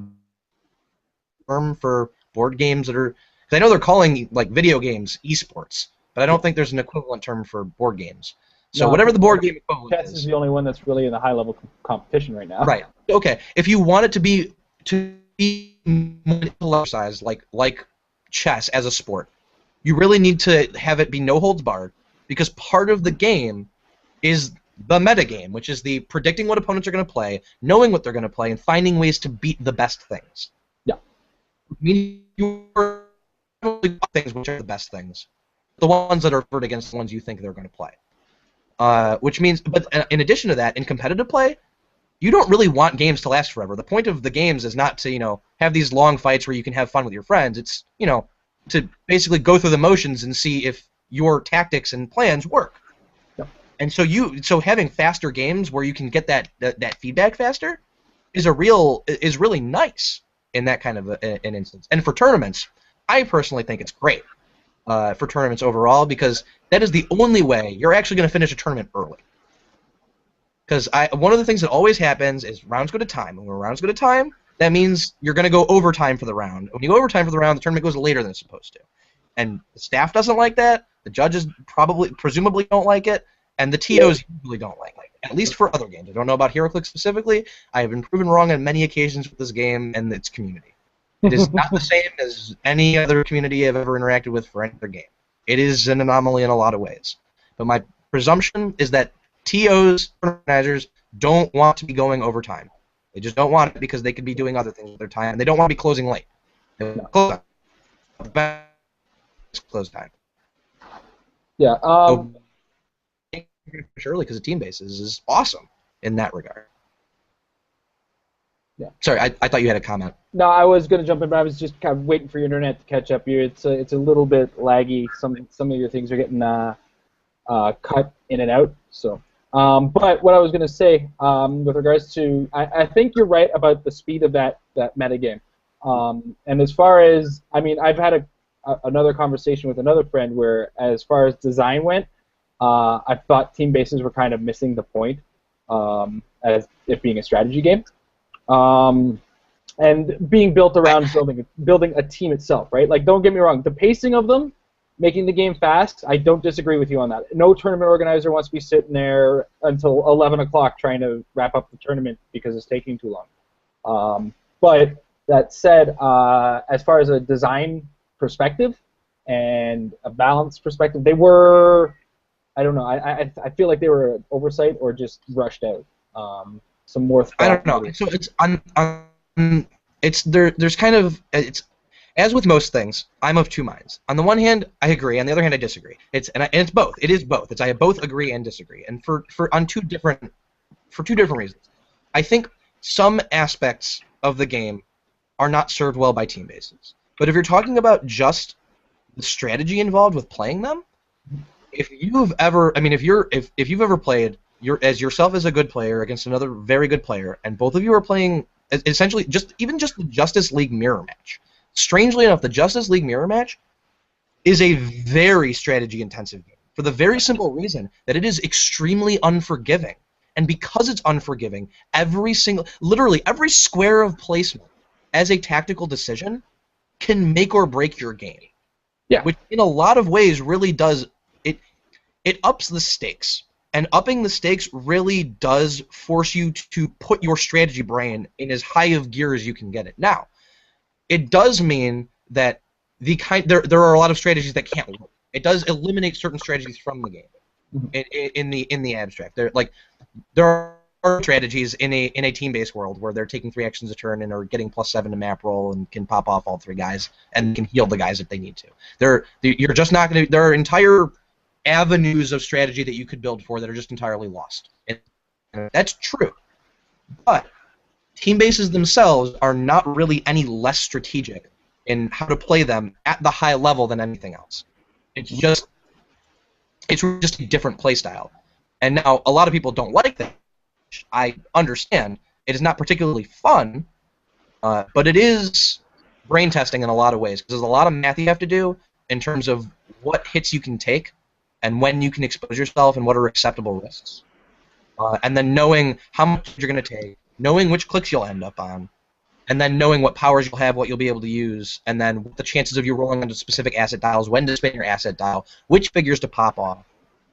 term for board games that are, because I know they're calling like video games esports, but I don't think there's an equivalent term for board games. So whatever the board game equivalent Chess is the only one that's really in the high-level competition right now. Right. Okay. If you want it to be exercise like chess as a sport, you really need to have it be no holds barred, because part of the game is the metagame, which is the predicting what opponents are going to play, knowing what they're going to play, and finding ways to beat the best things. Yeah. I mean, you're things which are the best things, the ones that are favored against the ones you think they're going to play. Which means, but in addition to that, in competitive play, you don't really want games to last forever. The point of the games is not to, have these long fights where you can have fun with your friends. It's, to basically go through the motions and see if your tactics and plans work. Yep. And so having faster games where you can get that feedback faster is really nice in that kind of an instance. And for tournaments, I personally think it's great for tournaments overall, because that is the only way you're actually going to finish a tournament early. Because one of the things that always happens is rounds go to time. And when rounds go to time, that means you're going to go overtime for the round. When you go overtime for the round, the tournament goes later than it's supposed to. And the staff doesn't like that. The judges presumably don't like it. And the TOs usually don't like it, at least for other games. I don't know about Heroclix specifically. I have been proven wrong on many occasions with this game and its community. It is not the same as any other community I've ever interacted with for any other game. It is an anomaly in a lot of ways. But my presumption is that TOs, organizers, don't want to be going overtime. They just don't want it because they could be doing other things with their time, and they don't want to be closing late. They want to close time. Yeah. Early because the team bases is awesome in that regard. Yeah. Sorry, I thought you had a comment. No, I was going to jump in, but I was just kind of waiting for your internet to catch up here. It's a little bit laggy. Some of your things are getting cut in and out. So, but what I was going to say with regards to, I think you're right about the speed of that metagame. And as far as, I've had another conversation with another friend where, as far as design went, I thought team bases were kind of missing the point as it being a strategy game. And being built around building a team itself, right? Like, don't get me wrong, the pacing of them, making the game fast, I don't disagree with you on that. No tournament organizer wants to be sitting there until 11 o'clock trying to wrap up the tournament because it's taking too long. But that said, as far as a design perspective and a balance perspective, they were I don't know. I feel like they were oversight or just rushed out. Some more thought. I don't know. Maybe. So it's there's kind of it's as with most things. I'm of two minds. On the one hand, I agree. On the other hand, I disagree. It's both. It is both. I both agree and disagree. And for two different reasons. I think some aspects of the game are not served well by team bases. But if you're talking about just the strategy involved with playing them, if you've ever played as yourself as a good player against another very good player, and both of you are playing essentially just the Justice League mirror match. Strangely enough, the Justice League mirror match is a very strategy-intensive game for the very simple reason that it is extremely unforgiving. And because it's unforgiving, literally every square of placement as a tactical decision can make or break your game. Yeah. Which in a lot of ways really does it ups the stakes. And upping the stakes really does force you to put your strategy brain in as high of gear as you can get it. Now, it does mean that there are a lot of strategies that can't work. It does eliminate certain strategies from the game in the abstract. There are strategies in a team-based world where they're taking 3 actions a turn and are getting +7 to map roll and can pop off all 3 guys and can heal the guys if they need to. You're just not going to. There are entire avenues of strategy that you could build for that are just entirely lost. And that's true. But team bases themselves are not really any less strategic in how to play them at the high level than anything else. It's just a different play style. And now a lot of people don't like that. Which I understand. It is not particularly fun, but it is brain testing in a lot of ways because there's a lot of math you have to do in terms of what hits you can take and when you can expose yourself and what are acceptable risks. And then knowing how much you're going to take, knowing which clicks you'll end up on, and then knowing what powers you'll have, what you'll be able to use, and then what the chances of you rolling onto specific asset dials, when to spin your asset dial, which figures to pop off,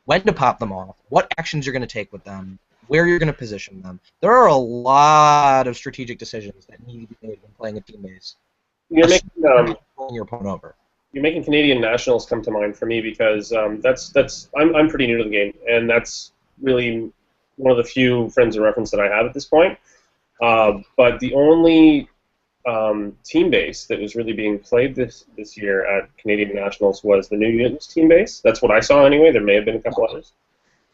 when to pop them off, what actions you're going to take with them, where you're going to position them. There are a lot of strategic decisions that need to be made when playing a team base. You're making pulling your opponent over. You're making Canadian Nationals come to mind for me because I'm pretty new to the game, and that's really one of the few frames of reference that I have at this point. But the only team base that was really being played this year at Canadian Nationals was the New Mutants team base. That's what I saw anyway. There may have been a couple others.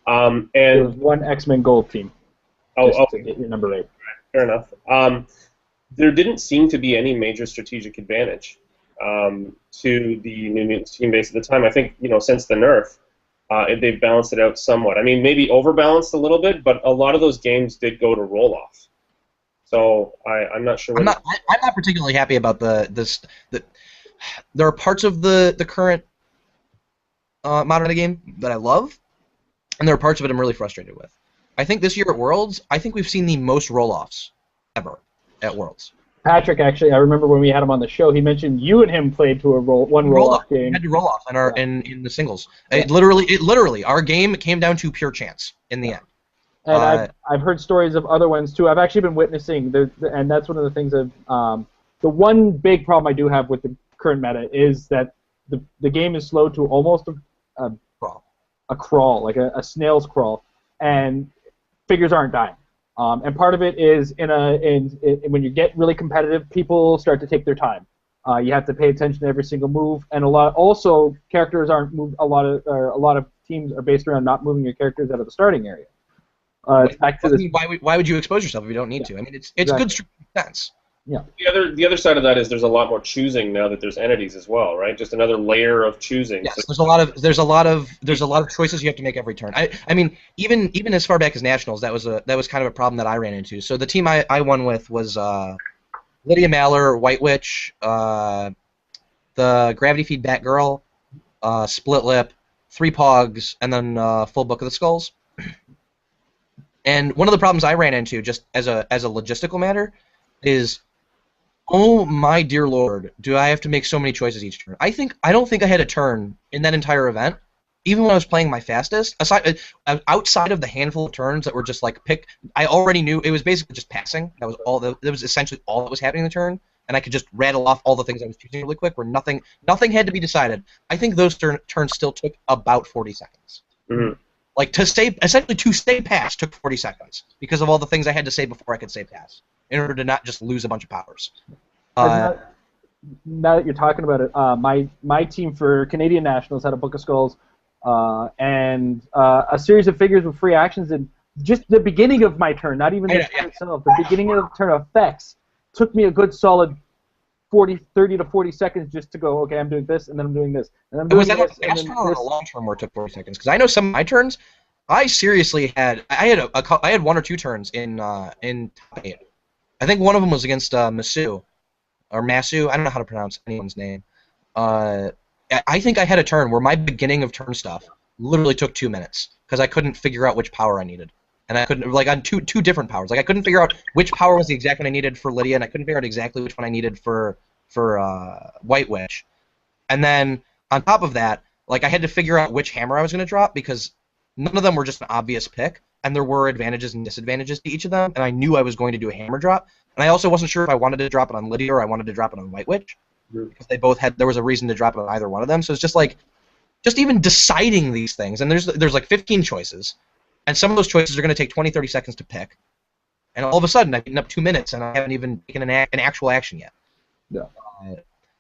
And there was one X-Men Gold team. To get your number 8. Fair enough. There didn't seem to be any major strategic advantage to the New Mutants team base at the time. I think since the nerf, they've balanced it out somewhat. I mean, maybe overbalanced a little bit, but a lot of those games did go to roll-off. So I'm not sure. I'm not particularly happy about this. There are parts of the current modern game that I love, and there are parts of it I'm really frustrated with. I think this year at Worlds, we've seen the most roll-offs ever at Worlds. Patrick, actually, I remember when we had him on the show, he mentioned you and him played to one roll-off game. We had to roll off in the singles. Yeah. It literally, our game came down to pure chance in the end. And I've heard stories of other ones too. I've actually been witnessing, and that's one of the things of the one big problem I do have with the current meta is that the game is slow to almost a crawl, like a snail's crawl, and figures aren't dying. And part of it is when you get really competitive, people start to take their time. You have to pay attention to every single move, and also characters aren't moved. A lot of teams are based around not moving your characters out of the starting area. Back to this. Why would you expose yourself if you don't need to? I mean, it's exactly. Good sense. Yeah. The other side of that is there's a lot more choosing now that there's entities as well, right? Just another layer of choosing. Yes, there's a lot of choices you have to make every turn. I mean, even as far back as Nationals, that was kind of a problem that I ran into. So the team I won with was Lydia Maller, White Witch, the Gravity Feed Batgirl, Split Lip, 3 Pogs, and then full Book of the Skulls. And one of the problems I ran into, just as a logistical matter, is, oh my dear lord, do I have to make so many choices each turn? I don't think I had a turn in that entire event, even when I was playing my fastest. Outside of the handful of turns that were just like pick, I already knew it was basically just passing. That was essentially all that was happening in the turn, and I could just rattle off all the things I was choosing really quick, where nothing had to be decided. I think those turns still took about 40 seconds. Mhm. Like essentially to stay pass took 40 seconds because of all the things I had to say before I could say pass in order to not just lose a bunch of powers. Now that you're talking about it, my team for Canadian Nationals had a Book of Skulls and a series of figures with free actions, and just the beginning of my turn, not even the turn itself, the beginning of the turn effects took me a good solid 30 to 40 seconds just to go, okay, I'm doing this, and then I'm doing this, and I'm doing was that this, a fast turn or a long turn where it took 40 seconds? Because I know some of my turns, I seriously had I had 1 or 2 turns in top 8. I think one of them was against Masu. Or Masu, I don't know how to pronounce anyone's name. I think I had a turn where my beginning of turn stuff literally took 2 minutes because I couldn't figure out which power I needed, and I couldn't on two different powers. Like I couldn't figure out which power was the exact one I needed for Lydia, and I couldn't figure out exactly which one I needed for White Witch. And then on top of that, like I had to figure out which hammer I was going to drop because none of them were just an obvious pick, and there were advantages and disadvantages to each of them, and I knew I was going to do a hammer drop. And I also wasn't sure if I wanted to drop it on Lydia or I wanted to drop it on White Witch, because they both had, there was a reason to drop it on either one of them. So it's just like, just even deciding these things, and there's like 15 choices, and some of those choices are going to take 20, 30 seconds to pick, and all of a sudden I've eaten up 2 minutes and I haven't even taken an actual action yet. Yeah.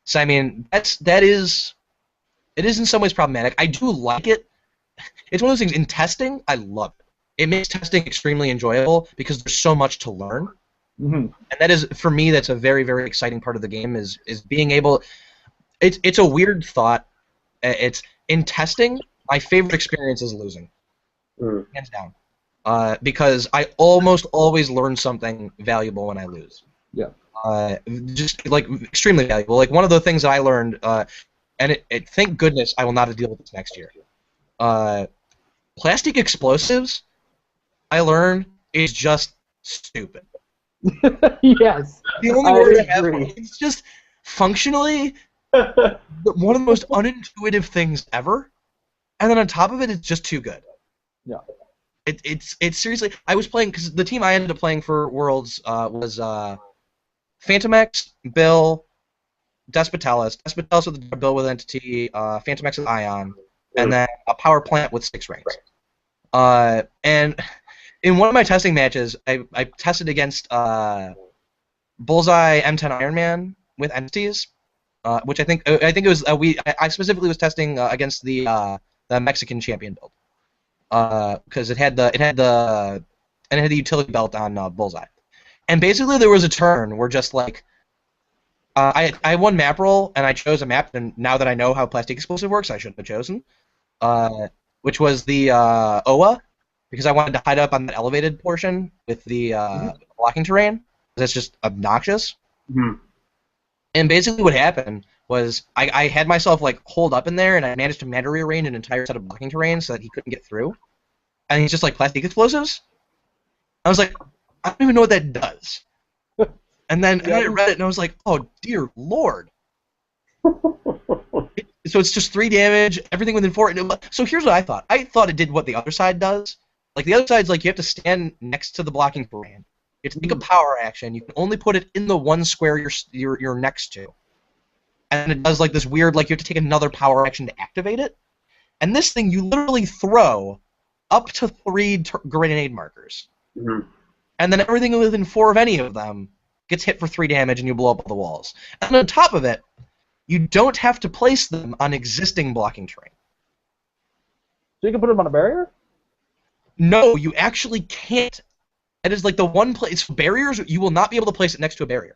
So I mean, it is in some ways problematic. I do like it. It's one of those things in testing. I love it. It makes testing extremely enjoyable because there's so much to learn. Mm-hmm. And that is, for me, that's a very, very exciting part of the game is being able. It's a weird thought. It's in testing. My favorite experience is losing, hands down, because I almost always learn something valuable when I lose. Yeah. Just like extremely valuable. Like one of the things that I learned, and thank goodness I will not have to deal with this next year. Plastic explosives, I learned, is just stupid. Yes. The only word I have, it's just functionally one of the most unintuitive things ever, and then on top of it, it's just too good. Yeah. It's seriously. I was playing because the team I ended up playing for Worlds was Phantom X, Bill, Despotelis with the Bill with Entity, Phantom X with Ion, and then a Power Plant with 6 ranks. And in one of my testing matches, I tested against Bullseye M10 Iron Man with entities, which I think it was I specifically was testing against the Mexican champion build, because it had the utility belt on Bullseye, and basically there was a turn where just like I won map roll and I chose a map, and now that I know how plastic explosive works, I shouldn't have chosen, which was the OA. Because I wanted to hide up on that elevated portion with the blocking terrain. That's just obnoxious. Mm-hmm. And basically what happened was I had myself like holed up in there, and I managed to matter rearrange an entire set of blocking terrain so that he couldn't get through. And he's just like, plastic explosives? I was like, I don't even know what that does. And then I read it, and I was like, oh, dear Lord. So it's just 3 damage, everything within 4. So here's what I thought. I thought it did what the other side does. Like, the other side's like, you have to stand next to the blocking terrain. You have to take a power action. You can only put it in the one square you're next to. And it does, like, this weird, like, you have to take another power action to activate it. And this thing, you literally throw up to 3 grenade markers. Mm-hmm. And then everything within 4 of any of them gets hit for 3 damage, and you blow up all the walls. And on top of it, you don't have to place them on existing blocking terrain. So you can put them on a barrier? No, you actually can't. It is like the one place. Barriers, you will not be able to place it next to a barrier.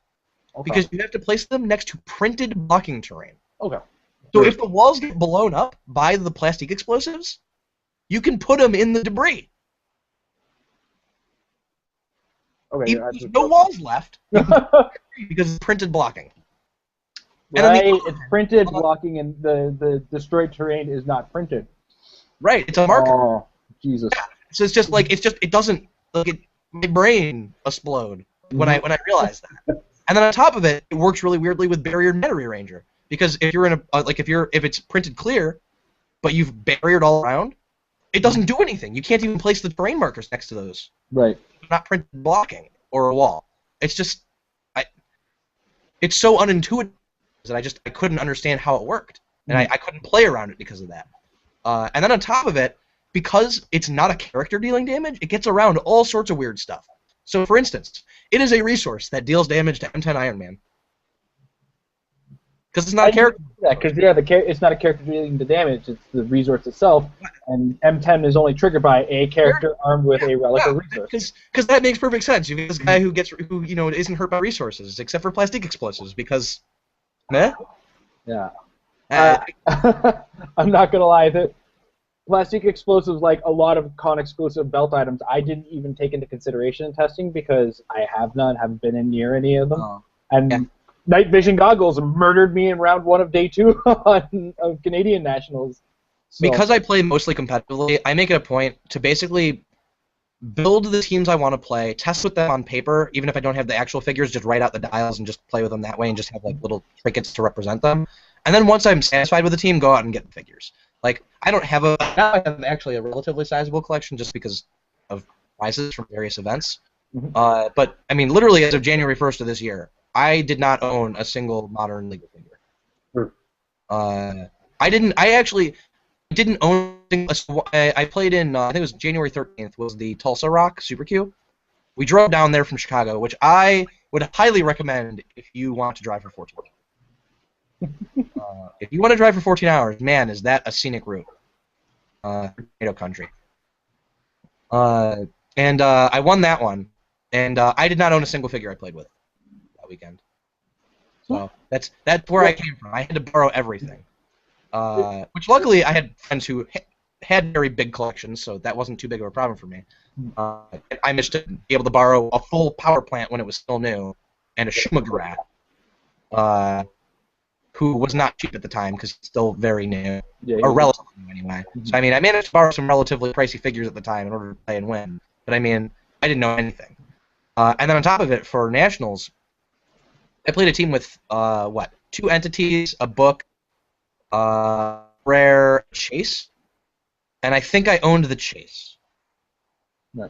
Okay. Because you have to place them next to printed blocking terrain. Okay. So if the walls get blown up by the plastic explosives, you can put them in the debris. Okay. There's no walls left because it's printed blocking. Right, it's printed blocking, and the destroyed terrain is not printed. Right, it's a marker. Oh, Jesus. Yeah. So it's just like it doesn't like my brain explode when I realized that. And then on top of it, it works really weirdly with barrier meta rearranger, because if you're in a if it's printed clear, but you've barriered all around, it doesn't do anything. You can't even place the terrain markers next to those. Right. Not printed blocking or a wall. It's just it's so unintuitive that I couldn't understand how it worked, and I couldn't play around it because of that. And then on top of it, because it's not a character dealing damage, it gets around all sorts of weird stuff. So, for instance, it is a resource that deals damage to M10 Iron Man. Because it's not a character. Yeah, because it's not a character dealing the damage, it's the resource itself, and M10 is only triggered by a character armed with a relic or resource. Because that makes perfect sense. You have this guy who isn't hurt by resources, except for plastic explosives, because, meh? Yeah. I'm not gonna lie, that plastic explosives, like a lot of con exclusive belt items, I didn't even take into consideration in testing because I haven't been in near any of them. Oh. And yeah. Night Vision Goggles murdered me in round 1 of day 2 of Canadian Nationals. So. Because I play mostly competitively, I make it a point to basically build the teams I want to play, test with them on paper, even if I don't have the actual figures, just write out the dials and just play with them that way and just have like little trinkets to represent them. And then once I'm satisfied with the team, go out and get the figures. Like, I don't have now I have actually a relatively sizable collection just because of prizes from various events. Mm-hmm. But, I mean, literally as of January 1st of this year, I did not own a single modern League figure. Sure. I actually didn't own. I played in. I think it was January 13th. Was the Tulsa Rock Super Q? We drove down there from Chicago, which I would highly recommend if you want to drive for 14 hours. If you want to drive for 14 hours, man, is that a scenic route? Tornado country. And I won that one, and I did not own a single figure I played with that weekend. So that's where I came from. I had to borrow everything. Which luckily I had friends who had very big collections, so that wasn't too big of a problem for me. I managed to be able to borrow a full power plant when it was still new, and a Shumagrat, who was not cheap at the time because he's still very new, or relatively new anyway. So I mean, I managed to borrow some relatively pricey figures at the time in order to play and win. But I mean, I didn't know anything. And then on top of it, for Nationals, I played a team with 2 entities, a book, rare chase, and I think I owned the chase. No.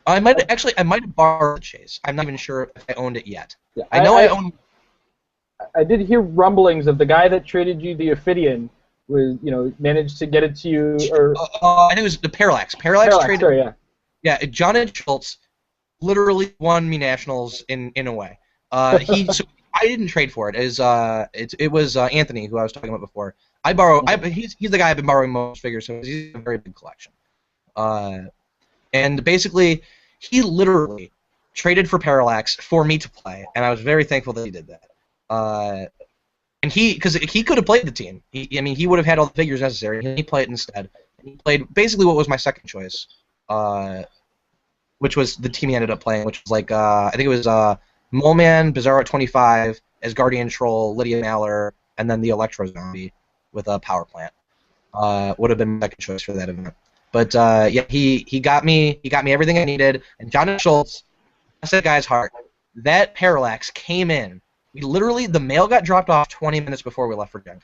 I might have borrowed the chase. I'm not even sure if I owned it yet. Yeah, I know I own. I did hear rumblings of the guy that traded you the Ophidian managed to get it to you, or I think it was the Parallax. Parallax traded. Sorry, yeah. Yeah, John and Schultz literally won me Nationals in a way. So I didn't trade for it. It was Anthony, who I was talking about before. He's the guy I've been borrowing most figures, so he's a very big collection. And basically, he literally traded for Parallax for me to play, and I was very thankful that he did that. And because he could have played the team. He would have had all the figures necessary, and he played it instead. And he played basically what was my second choice, which was the team he ended up playing, which was like I think it was Moleman, Bizarro 25 as Guardian Troll, Lydia Maller, and then the Electro Zombie with a power plant. Would have been my second choice for that event. But yeah, he got me everything I needed. And John Schultz, that's that guy's heart. That Parallax came in. The mail got dropped off 20 minutes before we left for Gen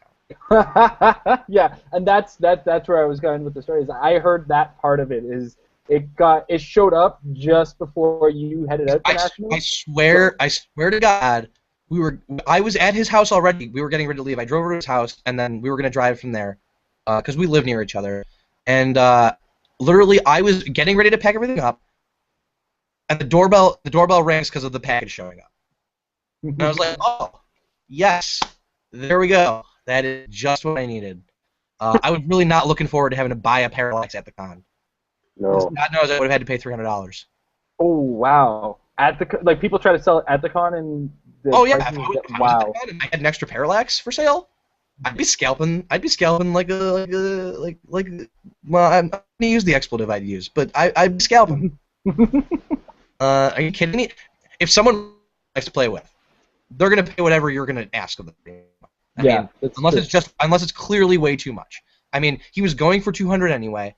Con. Yeah, and that's where I was going with the story. Is I heard that part of it is it showed up just before you headed out to Nationals. I swear to God, I was at his house already. We were getting ready to leave. I drove over to his house, and then we were gonna drive from there, because we live near each other. And literally, I was getting ready to pack everything up, and the doorbell rings because of the package showing up. And I was like, oh, yes, there we go. That is just what I needed. I was really not looking forward to having to buy a Parallax at the con. No. God knows I would have had to pay $300. Oh wow! People try to sell it at the con and. Oh yeah! If I was wow! at the con and I had an extra Parallax for sale, I'd be scalping. I'd be scalping like. Well, I'm not gonna use the expletive I'd use, but I'd be scalping. Are you kidding me? If someone likes to play with, they're gonna pay whatever you're gonna ask of them. I mean, unless it's clearly way too much. I mean, he was going for 200 anyway.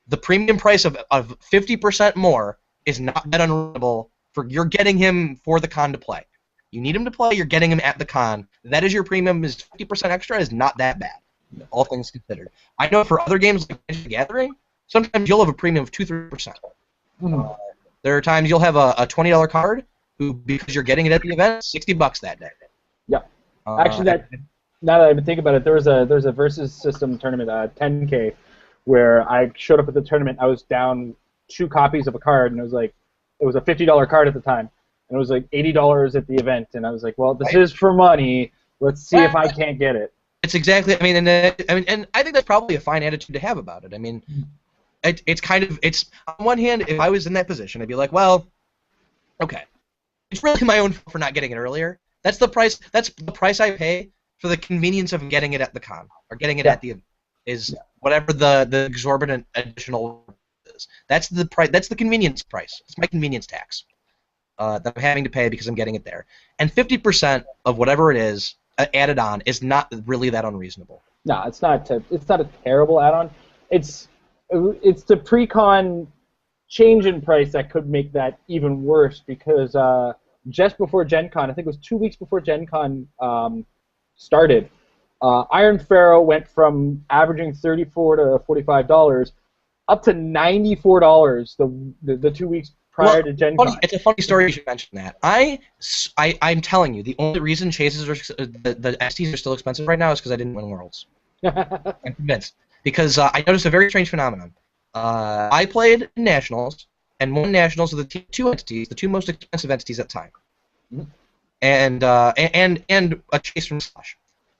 The premium price of 50% more is not that unreasonable. You're getting him for the con to play. You need him to play. You're getting him at the con. That is your premium. Is 50% extra is not that bad, all things considered. I know for other games like Magic the Gathering, sometimes you'll have a premium of 2-3%. There are times you'll have a $20 card because you're getting it at the event, $60 that day. Yeah. Actually, now that I've been thinking about it, there was a versus system tournament, 10K, where I showed up at the tournament. I was down 2 copies of a card, and it was a $50 card at the time, and it was like $80 at the event, and I was like, well, this is for money. Let's see if I can't get it. It's exactly. I mean, and I think that's probably a fine attitude to have about it. I mean, it's kind of on one hand, if I was in that position, I'd be like, well, okay, it's really my own fault for not getting it earlier. That's the price. That's the price I pay for the convenience of getting it at the con or getting it at the event. Is whatever the exorbitant additional is. That's the price. That's the convenience price. It's my convenience tax that I'm having to pay because I'm getting it there. And 50% of whatever it is added on is not really that unreasonable. No, it's not. It's not a terrible add-on. It's the pre-con change in price that could make that even worse because just before Gen Con, I think it was 2 weeks before Gen Con started, Iron Pharaoh went from averaging $34 to $45 up to $94 the 2 weeks prior to Gen Con. It's a funny story you should mention that. I'm telling you, the only reason chases the STs are still expensive right now is because I didn't win Worlds. I'm convinced. Because I noticed a very strange phenomenon. I played in Nationals, and won Nationals with the two entities, the two most expensive entities at the time. Mm-hmm. And a chase from Slosh.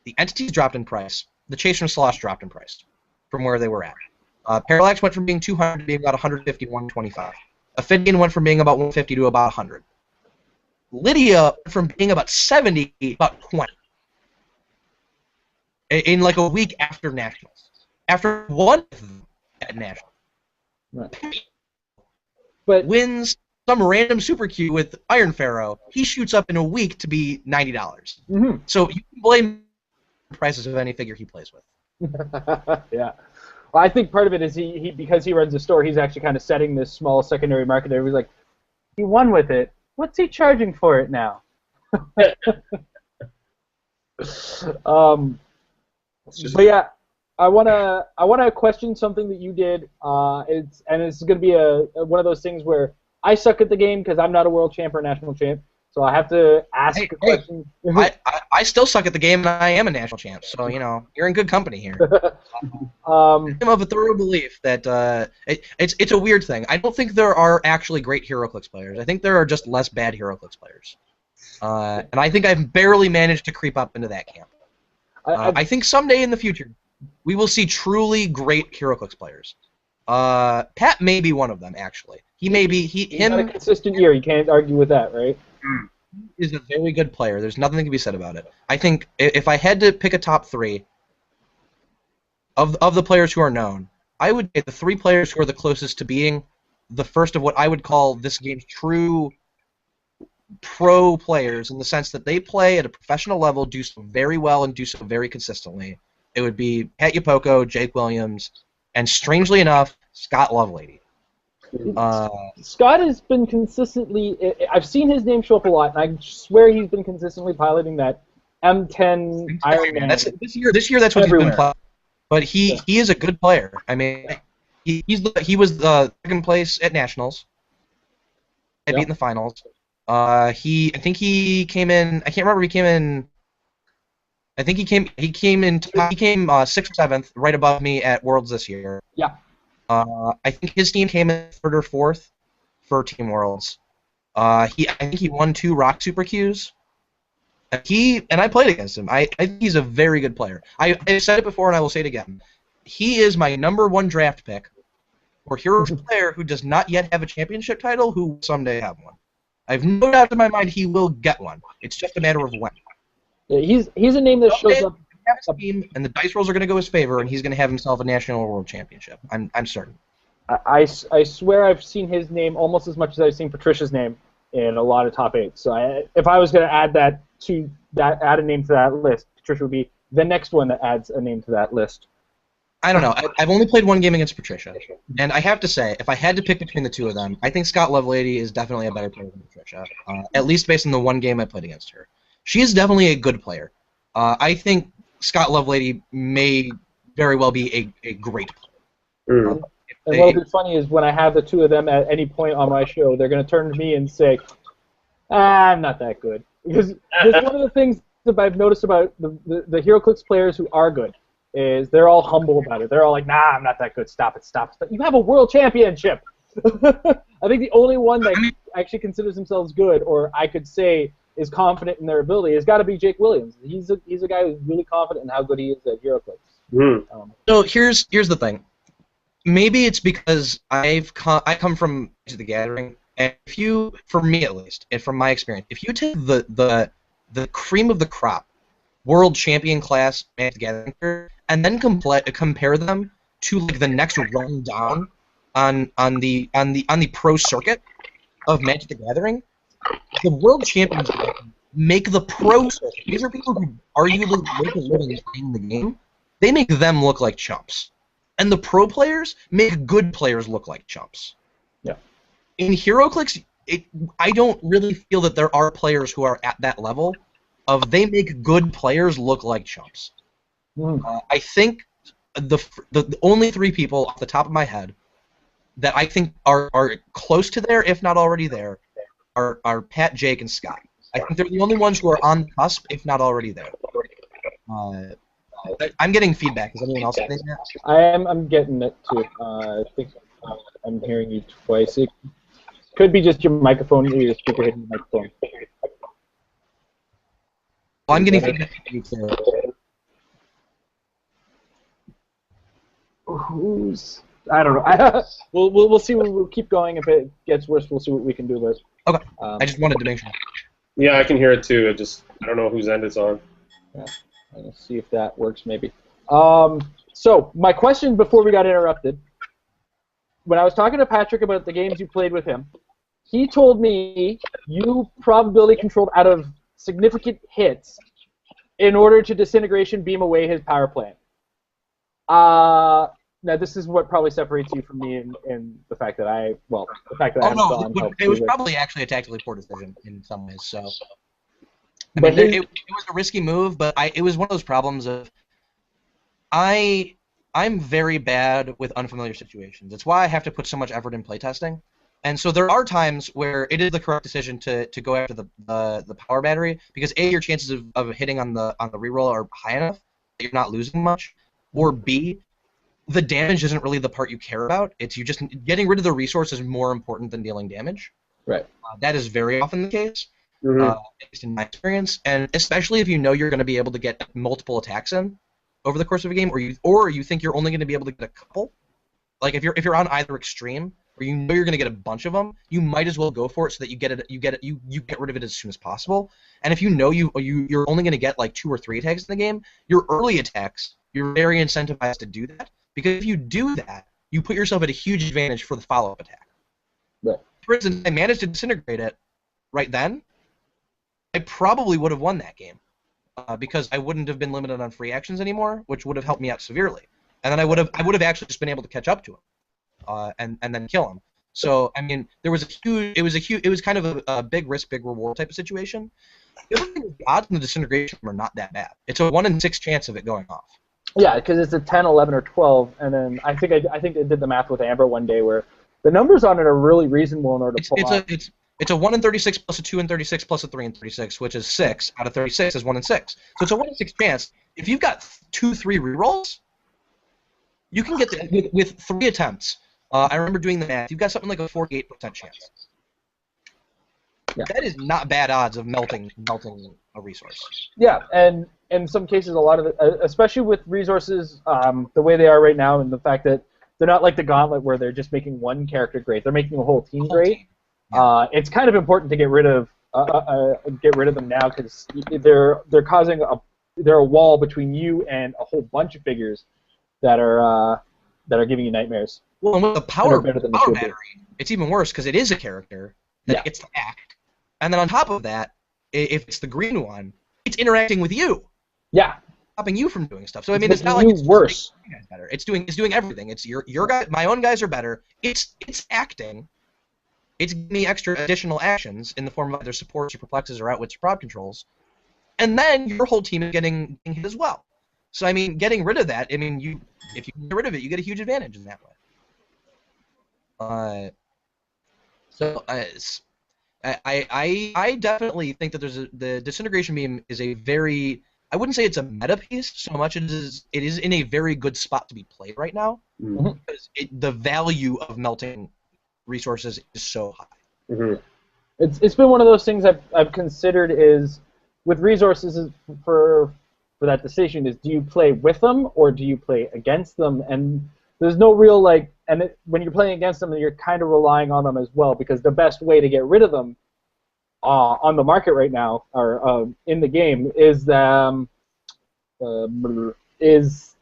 The entities dropped in price. The chase from Slosh dropped in price from where they were at. Parallax went from being 200 to being about 150, 125. Ophidian went from being about 150 to about 100. Lydia went from being about 70 to about 20. In like a week after Nationals. After one of them at Nationals. Right. But wins some random super queue with Iron Pharaoh, he shoots up in a week to be $90. Mm-hmm. So you can blame the prices of any figure he plays with. Yeah. Well, I think part of it is he because he runs a store, he's actually kind of setting this small secondary market. Everybody's like, he won with it. What's he charging for it now? But yeah, I wanna question something that you did. It's going to be one of those things where I suck at the game because I'm not a world champ or national champ. So I have to ask a question. I still suck at the game, and I am a national champ. So you're in good company here. I'm of a thorough belief that it's a weird thing. I don't think there are actually great Heroclix players. I think there are just less bad Heroclix players. And I think I've barely managed to creep up into that camp. I think someday in the future we will see truly great Heroclix players. Pat may be one of them, actually. He's had a consistent year. You can't argue with that, right? He is a very good player. There's nothing that can be said about it. I think if I had to pick a top 3 of the players who are known, I would say the 3 players who are the closest to being the first of what I would call this game's true pro players, in the sense that they play at a professional level, do so very well, and do so very consistently. It would be Pat Yapoko, Jake Williams, and strangely enough, Scott Lovelady. Scott has been consistently. I've seen his name show up a lot, and I swear he's been consistently piloting that M10 Iron Man. This year, that's what everywhere. He's been playing. But he is a good player. I mean, he was the second place at Nationals. I beat in the finals. I think he came in. I can't remember. He came in. I think he came 6th or 7th, right above me at Worlds this year. Yeah. I think his team came in 3rd or 4th for Team Worlds. I think he won 2 Rock Super Qs. And I played against him. I think he's a very good player. I've said it before, and I will say it again. He is my #1 draft pick for hero player who does not yet have a championship title, who will someday have one. I have no doubt in my mind he will get one. It's just a matter of when. Yeah, he's a name that shows up. Team, and the dice rolls are going to go his favor, and he's going to have himself a national or world championship. I'm certain. I swear I've seen his name almost as much as I've seen Patricia's name in a lot of top 8. So if I was going to add a name to that list, Patricia would be the next one that adds a name to that list. I don't know. I've only played one game against Patricia, and I have to say, if I had to pick between the two of them, I think Scott Lovelady is definitely a better player than Patricia, at least based on the one game I played against her. She is definitely a good player. I think Scott Lovelady may very well be a great player. And what'll be funny is when I have the two of them at any point on my show, they're going to turn to me and say, I'm not that good. Because one of the things that I've noticed about the Heroclix players who are good is they're all humble about it. They're all like, nah, I'm not that good. Stop it, stop it. You have a world championship. I think the only one that actually considers themselves good, or I could say is confident in their ability, has got to be Jake Williams. He's a guy who's really confident in how good he is at Heroclix. So here's the thing. Maybe it's because I come from the Gathering, and if you, for me at least, and from my experience, if you take the cream of the crop, world champion class Magic the Gathering, and then compare them to like the next run down on the pro circuit of Magic the Gathering, the world champions make the pro circuit. These are people who arguably make a living playing the game. They make them look like chumps. And the pro players make good players look like chumps. Yeah. In Heroclix, I don't really feel that there are players who are at that level of they make good players look like chumps. I think the only three people off the top of my head that I think are close to there, if not already there, are Pat, Jake, and Scott. I think they're the only ones who are on the cusp, if not already there. I'm getting feedback. Is anyone else getting that? I'm getting it too. I think I'm hearing you twice. It could be just your microphone, or your speaker hitting the microphone. Well, I'm getting feedback from you too. I don't know. We'll see. We'll keep going. If it gets worse, we'll see what we can do. But okay, I just wanted to make sure. Yeah, I can hear it too. I don't know whose end it's on. Yeah. Let's see if that works, maybe. So, my question before we got interrupted, when I was talking to Patrick about the games you played with him, he told me you probability controlled out of significant hits in order to disintegration beam away his power plant. Now, this is what probably separates you from me in the fact that I haven't gone. It was probably actually a tactically poor decision in some ways, so... I But mean, it was a risky move, but it was one of those problems of I'm very bad with unfamiliar situations. It's why I have to put so much effort in playtesting. And so there are times where it is the correct decision to go after the power battery because A, your chances of hitting on the reroll are high enough that you're not losing much, or B, the damage isn't really the part you care about. It's you just getting rid of the resource is more important than dealing damage. Right. That is very often the case. Mm-hmm. At least in my experience, and especially if you know you're going to be able to get multiple attacks in over the course of a game, or you think you're only going to be able to get a couple. Like if you're on either extreme, or you know you're going to get a bunch of them, you might as well go for it so that you get rid of it as soon as possible. And if you know you're only going to get like 2 or 3 attacks in the game, your early attacks, you're very incentivized to do that because if you do that, you put yourself at a huge advantage for the follow-up attack. Right. For instance, I managed to disintegrate it right then. I probably would have won that game because I wouldn't have been limited on free actions anymore, which would have helped me out severely. And then I would have actually just been able to catch up to him and then kill him. So I mean, it was kind of a big risk, big reward type of situation. The other thing is the odds in the disintegration are not that bad. It's a 1 in 6 chance of it going off. Yeah, because it's a 10, 11, or 12, and then I think I did the math with Amber one day where the numbers on it are really reasonable in order to pull off. It's a 1 in 36 plus a 2 in 36 plus a 3 in 36, which is 6 out of 36 is 1 in 6. So it's a 1 in 6 chance. If you've got 2, 3 rerolls, you can get with 3 attempts. I remember doing the math. You've got something like a 48% chance. Yeah. That is not bad odds of melting a resource. Yeah, and in some cases, a lot of it, especially with resources the way they are right now, and the fact that they're not like the Gauntlet where they're just making one character great. They're making a whole team great. Yeah. It's kind of important to get rid of them now because they're causing a wall between you and a whole bunch of figures that are giving you nightmares. Well, and with the power battery, it's even worse because it is a character that gets to act, and then on top of that, if it's the green one, it's interacting with you. Yeah. Stopping you from doing stuff. So I mean, it's not like it's worse. Better. It's doing everything. It's your guy. My own guys are better. It's acting. It's giving me extra additional actions in the form of either supports or perplexes or outwits or prod controls, and then your whole team is getting hit as well. So I mean, getting rid of that. I mean, if you get rid of it, you get a huge advantage in that way. I definitely think that the disintegration beam is a very I wouldn't say it's a meta piece so much as it is in a very good spot to be played right now because the value of melting resources is so high. Mm-hmm. It's been one of those things I've considered is with resources for that decision is do you play with them or do you play against them? And there's no real when you're playing against them, you're kind of relying on them as well because the best way to get rid of them on the market right now or in the game is the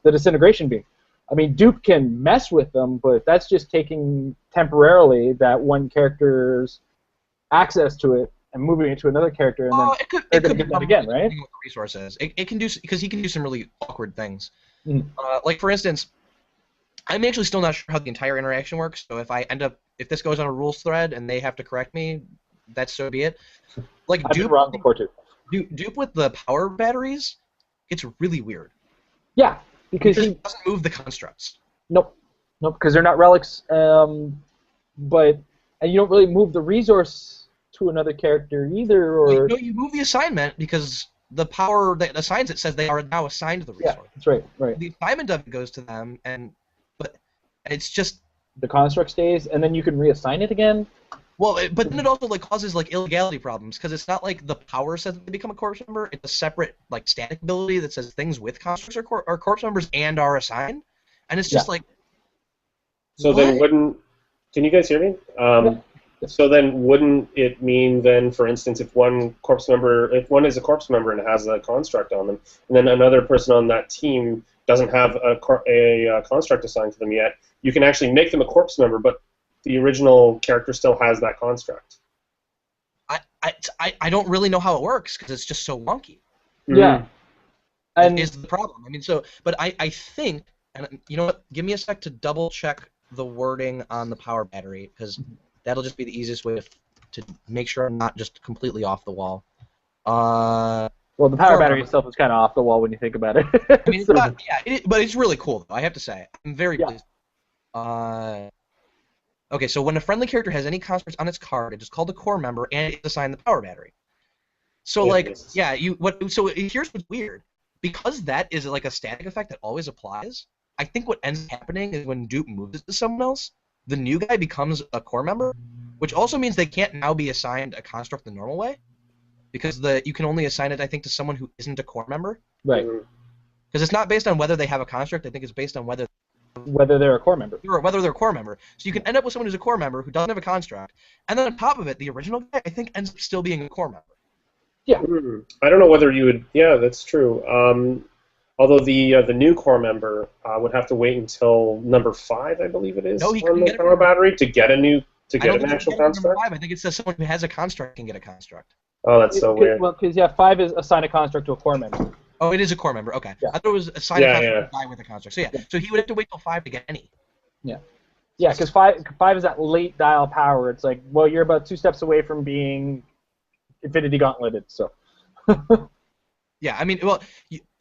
disintegration beam. I mean, Dupe can mess with them, but that's just taking temporarily that one character's access to it and moving it to another character, and then it could get that again, right? With resources, it can do because he can do some really awkward things. Mm. Like for instance, I'm actually still not sure how the entire interaction works. So if this goes on a rules thread and they have to correct me, that's so be it. Like I've been wrong before too. Dupe with the power batteries, it's really weird. Yeah, because he doesn't move the constructs. Nope, because they're not relics. And you don't really move the resource to another character either, or no, you move the assignment because the power that assigns it says they are now assigned the resource. Yeah, that's right. The assignment of it goes to them, but it's just the construct stays, and then you can reassign it again. Well, but then it also causes illegality problems because it's not like the power says that they become a corpse member. It's a separate static ability that says things with constructs are corpse members and are assigned, and it's just So then wouldn't? Can you guys hear me? So then wouldn't it mean then, for instance, if one is a corpse member and has a construct on them, and then another person on that team doesn't have a construct assigned to them yet, you can actually make them a corpse member, but the original character still has that construct. I don't really know how it works because it's just so wonky. Yeah, and is the problem. I mean, but I think, and you know what? Give me a sec to double check the wording on the power battery because that'll just be the easiest way to make sure I'm not just completely off the wall. Well, the power battery itself is kind of off the wall when you think about it. I mean, but it's really cool though. I have to say, I'm very pleased. Okay, so when a friendly character has any constructs on its card, it is called a core member and it's assigned the power battery. So so here's what's weird. Because that is a static effect that always applies, I think what ends up happening is when Dupe moves it to someone else, the new guy becomes a core member, which also means they can't now be assigned a construct the normal way. Because you can only assign it, I think, to someone who isn't a core member. Right. Because it's not based on whether they have a construct, I think it's based on whether they're a core member. Or whether they're a core member. So you can end up with someone who's a core member who doesn't have a construct, and then on top of it, the original guy, I think, ends up still being a core member. Yeah. I don't know whether you would... Yeah, that's true. Although the new core member would have to wait until number 5, I believe it is, on the power battery to get an actual construct. 5. I think it says someone who has a construct can get a construct. Oh, that's so weird. Well, because 5 is assign a construct to a core member. Oh, it is a core member. Okay. Yeah. I thought it was assign a construct to a guy with a construct. So so he would have to wait till 5 to get any. Yeah. Yeah, because 5 is that late dial power. It's well, you're about 2 steps away from being Infinity Gauntleted. So. Yeah, I mean, well,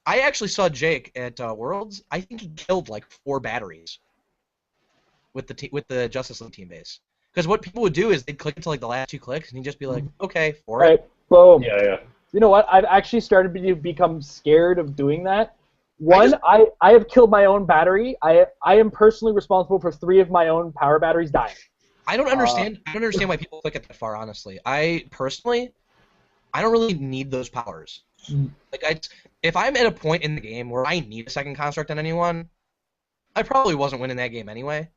I actually saw Jake at Worlds. I think he killed 4 batteries with the Justice League team base. Because what people would do is they'd click into the last 2 clicks, and he'd just be like, okay, 4. Right, boom. Yeah. You know what? I've actually started to become scared of doing that. One, I have killed my own battery. I am personally responsible for 3 of my own power batteries dying. I don't understand. I don't understand why people click it that far. Honestly, I don't really need those powers. If I'm at a point in the game where I need a second construct on anyone, I probably wasn't winning that game anyway.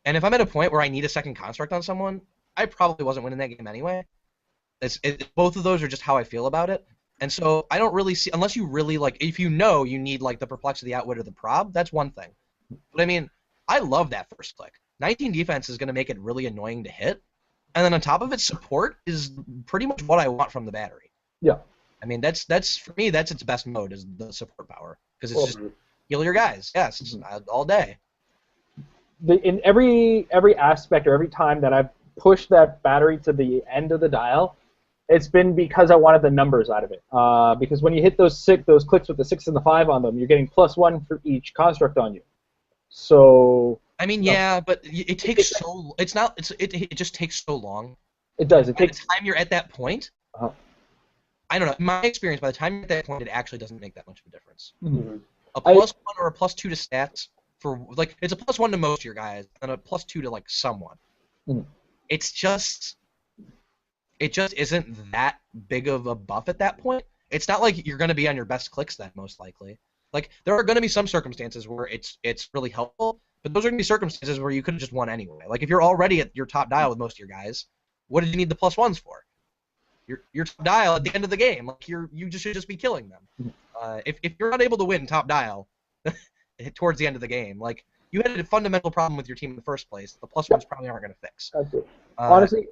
And if I'm at a point where I need a second construct on someone, I probably wasn't winning that game anyway. Both of those are just how I feel about it. And so I don't really see, unless you really if you need the perplexity, outwit, or the prob, that's one thing. But I mean, I love that first click. 19 defense is going to make it really annoying to hit. And then on top of it, support is pretty much what I want from the battery. Yeah. I mean, that's for me, that's its best mode, is the support power. Because it's just heal your guys. Yes, all day. In every aspect or every time that I've pushed that battery to the end of the dial, it's been because I wanted the numbers out of it. Because when you hit those clicks with the 6 and the 5 on them, you're getting +1 for each construct on you. So. I mean, yeah, but it takes so. It's not. It just takes so long. It does. It takes. By the time you're at that point, I don't know. In my experience, by the time you're at that point, it actually doesn't make that much of a difference. Mhm. A +1 or a +2 to stats for like it's a +1 to most of your guys and a +2 to like someone. Mhm. It just isn't that big of a buff at that point. It's not like you're going to be on your best clicks then, most likely. Like there are going to be some circumstances where it's really helpful, but those are going to be circumstances where you could have just won anyway. Like if you're already at your top dial with most of your guys, what did you need the +1s for? Your top dial at the end of the game, like you should just be killing them. If you're not able to win top dial towards the end of the game, like you had a fundamental problem with your team in the first place. The +1s probably aren't going to fix. Honestly,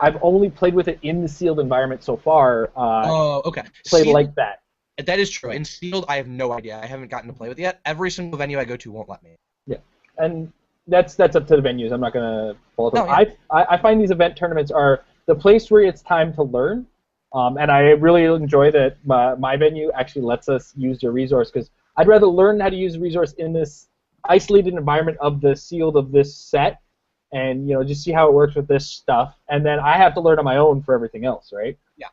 I've only played with it in the sealed environment so far. Okay. Played Sealed, like that. that is true. In sealed, I have no idea. I haven't gotten to play with it yet. Every single venue I go to won't let me. Yeah, and that's up to the venues. I'm not gonna follow them. No, yeah. I find these event tournaments are the place where it's time to learn, and I really enjoy that my venue actually lets us use their resource because I'd rather learn how to use the resource in this isolated environment of the sealed of this set, and just see how it works with this stuff, and then I have to learn on my own for everything else, right? Yeah.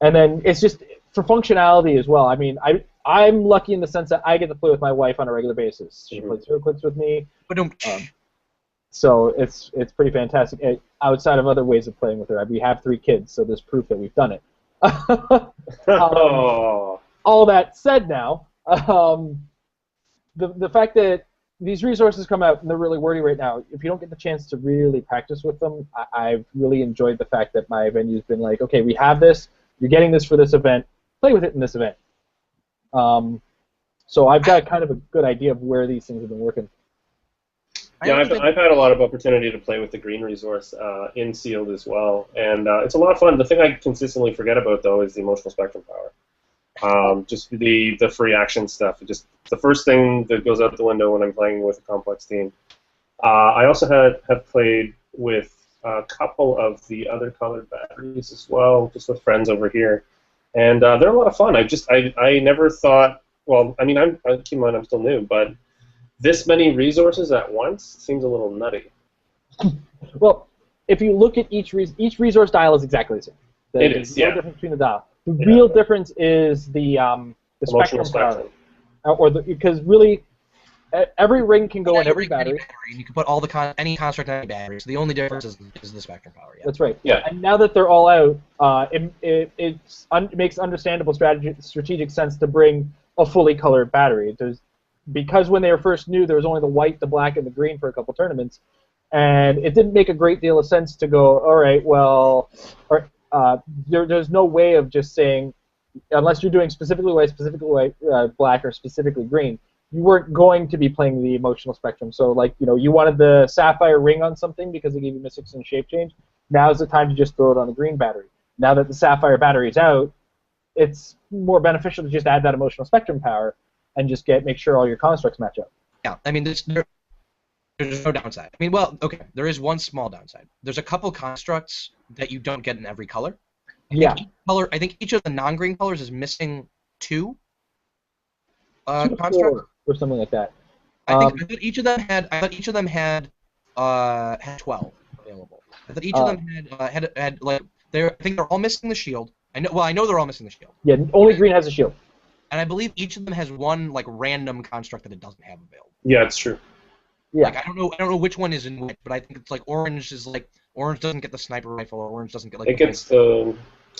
And then it's just for functionality as well. I mean, I'm lucky in the sense that I get to play with my wife on a regular basis. She plays Heroclix with me. So it's pretty fantastic. Outside of other ways of playing with her, we have 3 kids, so there's proof that we've done it. All that said, now the fact that these resources come out and they're really wordy right now, if you don't get the chance to really practice with them, I've really enjoyed the fact that my venue's been like, okay, we have this, you're getting this for this event, play with it in this event. So I've got kind of a good idea of where these things have been working. Yeah, I've had a lot of opportunity to play with the green resource in sealed as well, and it's a lot of fun. The thing I consistently forget about though is the emotional spectrum power. Just the free action stuff. Just the first thing that goes out the window when I'm playing with a complex team. I also have played with a couple of the other colored batteries as well, just with friends over here, and they're a lot of fun. I never thought. Well, I mean, keep in mind I'm still new, but this many resources at once seems a little nutty. Well, if you look at each resource dial is exactly the same. There's no difference between the dial. The real difference is the spectrum power, because really every ring can go in every battery. You can put all any construct on any battery. So the only difference is the spectrum power. Yeah. That's right. Yeah. And now that they're all out, it makes understandable strategic sense to bring a fully colored battery. Because when they were first new, there was only the white, the black, and the green for a couple tournaments, and it didn't make a great deal of sense to go, all right, well, there's no way of just saying, unless you're doing specifically white, black, or specifically green, you weren't going to be playing the emotional spectrum. So, like, you wanted the sapphire ring on something because it gave you mystics and shape change. Now's the time to just throw it on the green battery. Now that the sapphire battery is out, it's more beneficial to just add that emotional spectrum power and just make sure all your constructs match up. Yeah, I mean, there's no downside. I mean, well, okay, there is one small downside. There's a couple constructs that you don't get in every color. I think each of the non-green colors is missing 2 constructs or something like that. I thought each of them had 12 available. I thought each of them had like I think they're all missing the shield. I know they're all missing the shield. Yeah, only green has a shield. And I believe each of them has one like random construct that it doesn't have available. Yeah, it's true. Yeah. Like I don't know which one is in which, but I think it's like orange doesn't get the sniper rifle, or orange doesn't get like. It gets the.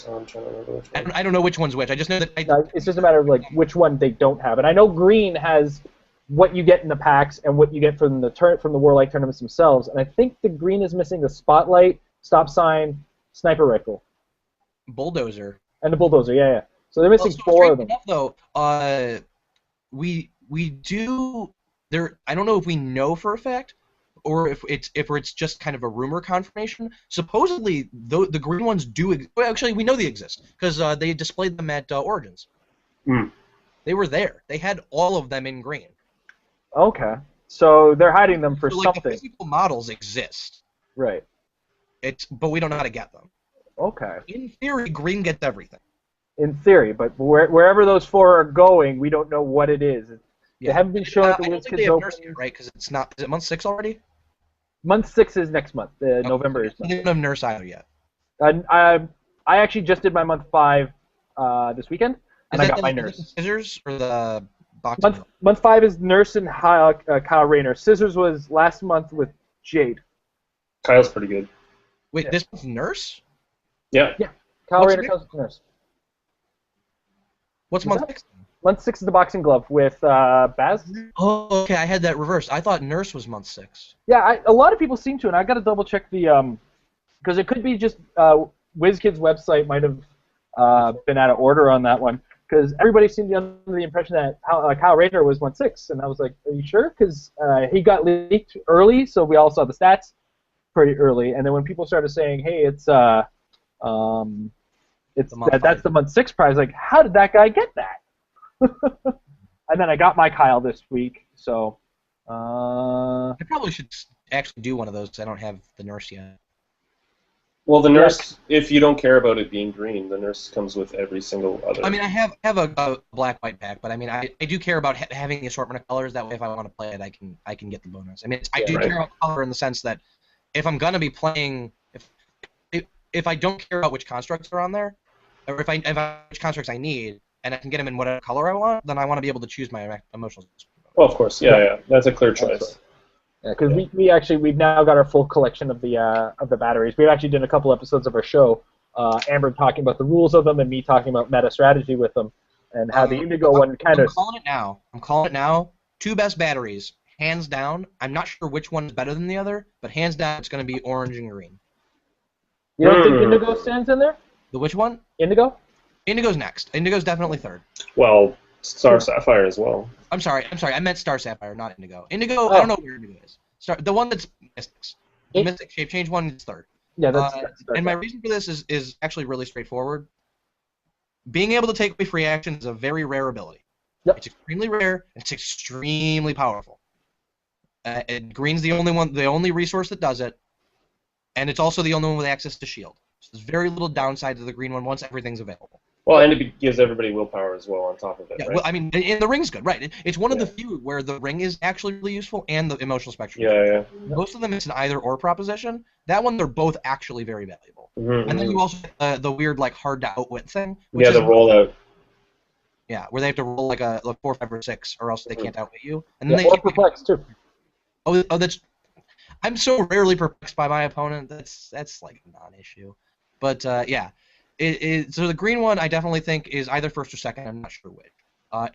I'm trying to remember which one. I don't know which one's which. I just know that. It's just a matter of like which one they don't have, and I know green has what you get in the packs and what you get from the Warlike tournaments themselves, and I think the green is missing the spotlight, stop sign, sniper rifle, bulldozer, and the bulldozer. Yeah. So they're missing 4 of them. Enough, though, we do there. I don't know if we know for a fact, or if it's just kind of a rumor confirmation. Supposedly, the green ones do. Well, actually, we know they exist because they displayed them at Origins. Mm. They were there. They had all of them in green. Okay, so they're hiding them for something. The physical models exist. Right. But we don't know how to get them. Okay. In theory, green gets everything. In theory, but wherever those 4 are going, we don't know what it is. They haven't been shown at the World Kids Open, right? Because it's not. Is it month 6 already? Month 6 is next month. November is. They don't have nurse either yet. And I actually just did my month 5 this weekend, and Is I that got my is that the nurse. scissors or the boxing? Month 5 is Nurse and Kyle Rayner. Scissors was last month with Jade. Kyle's pretty good. Wait, Yeah. this one's nurse? Yeah. Yeah, Kyle What's Rayner the- comes with Nurse. What's What's month that? 6? Month 6 is the boxing glove with Baz. Oh, okay, I had that reversed. I thought nurse was month 6. Yeah, a lot of people seem to, and I got to double check the because it could be just WizKid's website might have been out of order on that one, because everybody seemed under the impression that Kyle Rayner was month 6, and I was like, are you sure? Because he got leaked early, so we all saw the stats pretty early, and then when people started saying, hey, that's the month 6 prize, like, how did that guy get that? And then I got my Kyle this week, so. I probably should actually do one of those because I don't have the nurse yet. Well, the nurse, if you don't care about it being green, the nurse comes with every single other. I mean, I have a black-white pack, but I mean, I do care about having the assortment of colors. That way, if I want to play it, I can get the bonus. I mean, I do care about color in the sense that if I'm gonna be playing, if I don't care about which constructs are on there, or if which constructs I need, and I can get them in whatever color I want, then I want to be able to choose my emotional. Well, of course, yeah. That's a clear choice. Yeah, because we've now got our full collection of the batteries. We've actually done a couple episodes of our show, Amber talking about the rules of them and me talking about meta strategy with them, and how the Indigo one kind of. I'm calling it now. 2 best batteries, hands down. I'm not sure which one is better than the other, but hands down, it's going to be orange and green. You don't think Indigo stands in there? The which one? Indigo? Indigo's next. Indigo's definitely 3rd. Well, Star Sapphire as well. I'm sorry. I meant Star Sapphire, not Indigo. Indigo, I don't know where Indigo is. The one that's Mystics. The Mystic Shape Change one is 3rd. Yeah, that's and my reason for this is actually really straightforward. Being able to take away free action is a very rare ability. Yep. It's extremely rare. It's extremely powerful. And green's the only resource that does it, and it's also the only one with access to shield. So there's very little downside to the green one once everything's available. Well, and it gives everybody willpower as well on top of it, Yeah, right? well, I mean, and the ring's good, right? It's one of the few where the ring is actually really useful and the emotional spectrum. Yeah. Most of them, it's an either-or proposition. That one, they're both actually very valuable. Mm-hmm. And then you also get the weird, like, hard-to-outwit thing. Yeah, the rollout. Yeah, where they have to roll like a 4, 5, or 6, or else they can't outwit you. And then or they keep perplexed too. Oh, that's. I'm so rarely perplexed by my opponent. That's like a non-issue. But yeah, so the green one I definitely think is either 1st or 2nd. I'm not sure which.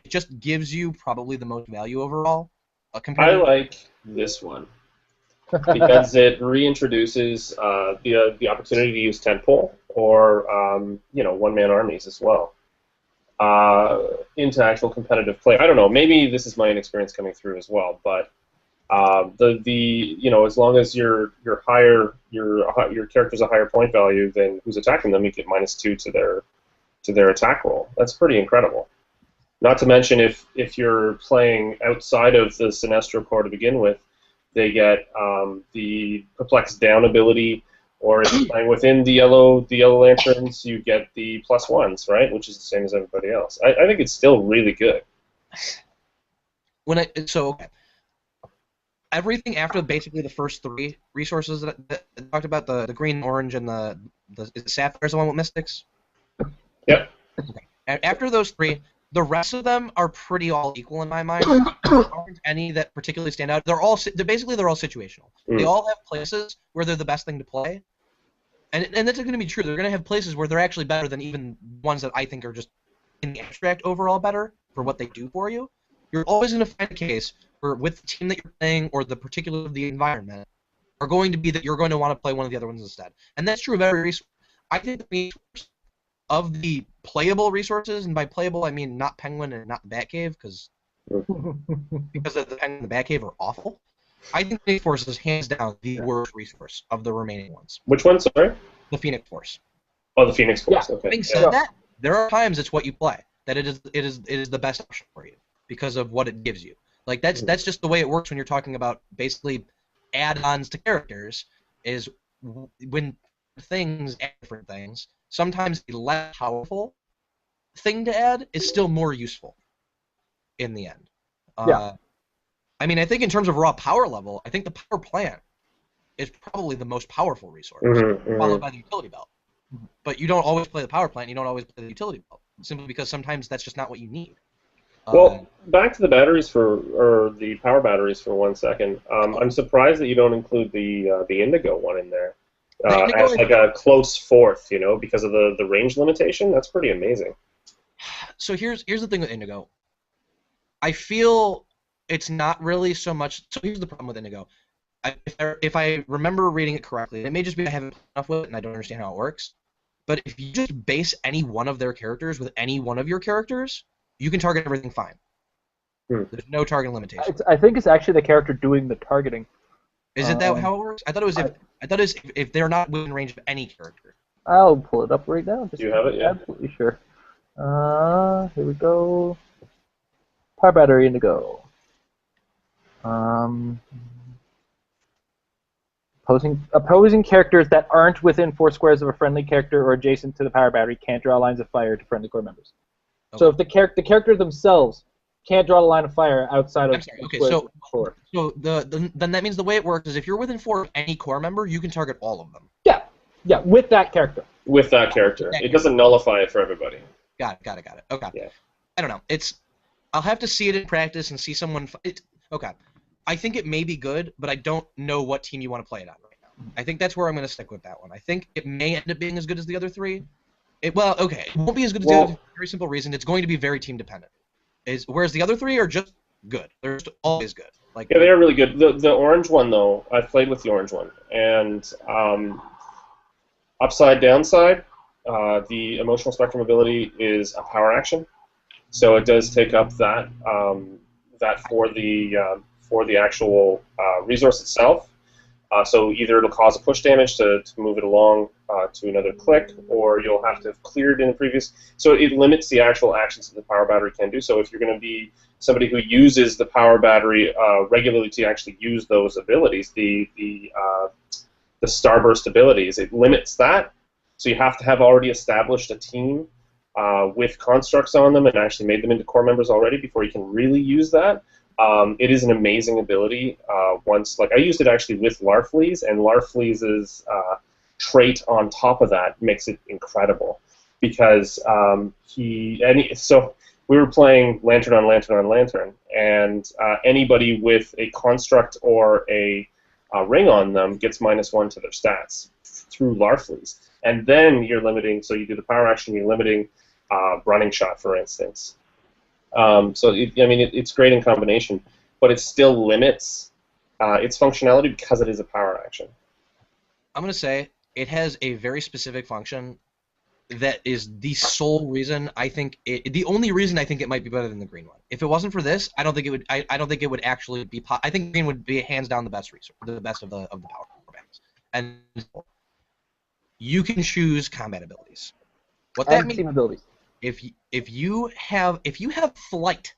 It just gives you probably the most value overall. I like this one because it reintroduces the opportunity to use tentpole or one-man armies as well into actual competitive play. I don't know. Maybe this is my inexperience coming through as well, but. As long as your character's a higher point value than who's attacking them, you get -2 to their attack roll. That's pretty incredible. Not to mention if you're playing outside of the Sinestro core to begin with, they get the Perplex Down ability, or if you're playing within the yellow lanterns, you get the +1s, right? Which is the same as everybody else. I think it's still really good. Okay. Everything after basically the first 3 resources that I talked about, the green, orange, and the Sapphire's the one with Mystics? Yep. Okay. After those 3, the rest of them are pretty all equal in my mind. There aren't any that particularly stand out. They're all situational. They all have places where they're the best thing to play. And that's going to be true. They're going to have places where they're actually better than even ones that I think are just in the abstract overall better for what they do for you. You're always going to find a case where with the team that you're playing or the particular of the environment are going to be that you're going to want to play one of the other ones instead. And that's true of every resource. I think the resource of the playable resources, and by playable I mean not Penguin and not the Batcave, because the Penguin and the Batcave are awful. I think the Phoenix Force is hands down the worst resource of the remaining ones. Which one, sorry? The Phoenix Force. Oh, the Phoenix Force. Yeah. Okay. Having said that, there are times it's what you play. That it is the best option for you because of what it gives you. Like that's just the way it works when you're talking about basically add-ons to characters. Is when things add different things. Sometimes the less powerful thing to add is still more useful in the end. I mean, I think in terms of raw power level, I think the power plant is probably the most powerful resource, followed by the utility belt. But you don't always play the power plant. You don't always play the utility belt. simply because sometimes that's just not what you need. Well, back to the batteries or the power batteries for 1 second. I'm surprised that you don't include the Indigo one in there as like a close fourth, because of the range limitation. That's pretty amazing. So here's the thing with Indigo. I feel it's not really so much. So here's the problem with Indigo. If I remember reading it correctly, and it may just be I haven't played enough with it and I don't understand how it works. But if you just base any one of their characters with any one of your characters, you can target everything fine. There's no targeting limitation. I think it's actually the character doing the targeting. Is it that how it works? I thought it was if they're not within range of any character. I'll pull it up right now. Do you have it? Yeah. Absolutely sure. Here we go. Power battery Indigo. Opposing characters that aren't within 4 squares of a friendly character or adjacent to the power battery can't draw lines of fire to friendly core members. Okay. So if the character themselves can't draw a line of fire outside of so then that means the way it works is if you're within 4 of any core member, you can target all of them. Yeah, with that character. With that character. It doesn't nullify it for everybody. Got it. Okay. Yeah. I don't know. I'll have to see it in practice and see someone. Okay. I think it may be good, but I don't know what team you want to play it on right now. I think that's where I'm going to stick with that one. I think it may end up being as good as the other 3. It won't be as good as the other 3 for a very simple reason. It's going to be very team dependent. Whereas the other 3 are just good. They're just always good. Yeah, they are really good. The orange one, though, I've played with the orange one. And upside, downside, the emotional spectrum ability is a power action. So it does take up that for the actual resource itself. So either it'll cause a push damage to move it along to another click, or you'll have to have cleared in the previous. So it limits the actual actions that the power battery can do. So if you're going to be somebody who uses the power battery regularly to actually use those abilities, the starburst abilities, it limits that. So you have to have already established a team with constructs on them and actually made them into core members already before you can really use that. It is an amazing ability. I used it actually with Larfleeze, and Larfleeze's trait on top of that makes it incredible because so we were playing Lantern on Lantern on Lantern, and anybody with a construct or a ring on them gets -1 to their stats through Larfleeze. And then you're limiting, so you do the power action, you're limiting running shot, for instance. It's great in combination, but it still limits its functionality because it is a power action. I'm going to say it has a very specific function that is the sole reason I think the only reason I think it might be better than the green one. If it wasn't for this, I don't think it would. I don't think it would actually be. I think green would be hands down the best resource, the best of the power bands. And you can choose combat abilities. What that means? Team abilities. If you have flight,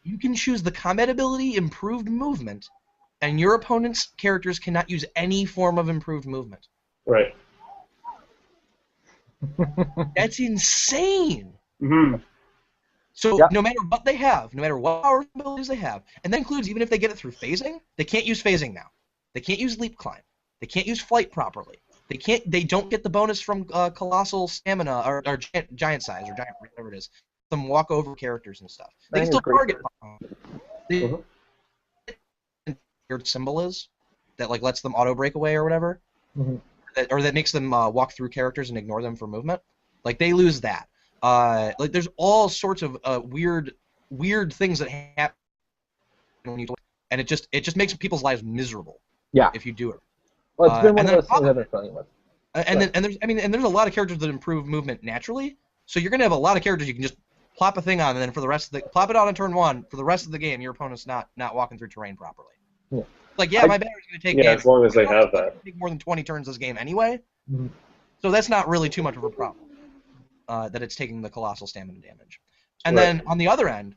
you can choose the combat ability improved movement, and your opponent's characters cannot use any form of improved movement. Right. That's insane. Mm-hmm. So no matter what they have, no matter what power abilities they have, and that includes even if they get it through phasing, they can't use phasing now. They can't use leap climb. They can't use flight properly. They don't get the bonus from colossal stamina or giant size or giant whatever it is. Some walk over characters and stuff. They can still target. Weird symbol is that lets them auto break away or whatever, or that makes them walk through characters and ignore them for movement. They lose that. There's all sorts of weird things that happen when you, and it just makes people's lives miserable. Yeah. If you do it. Well, it's been one of those things I've been struggling with. And there's a lot of characters that improve movement naturally. So you're gonna have a lot of characters you can just plop a thing on, and then for the rest of the plop it on turn 1. For the rest of the game, your opponent's not walking through terrain properly. Yeah. My battery's gonna take. Yeah, as long as they have that. Take more than 20 turns this game anyway. So that's not really too much of a problem. That it's taking the colossal stamina damage. And then on the other end,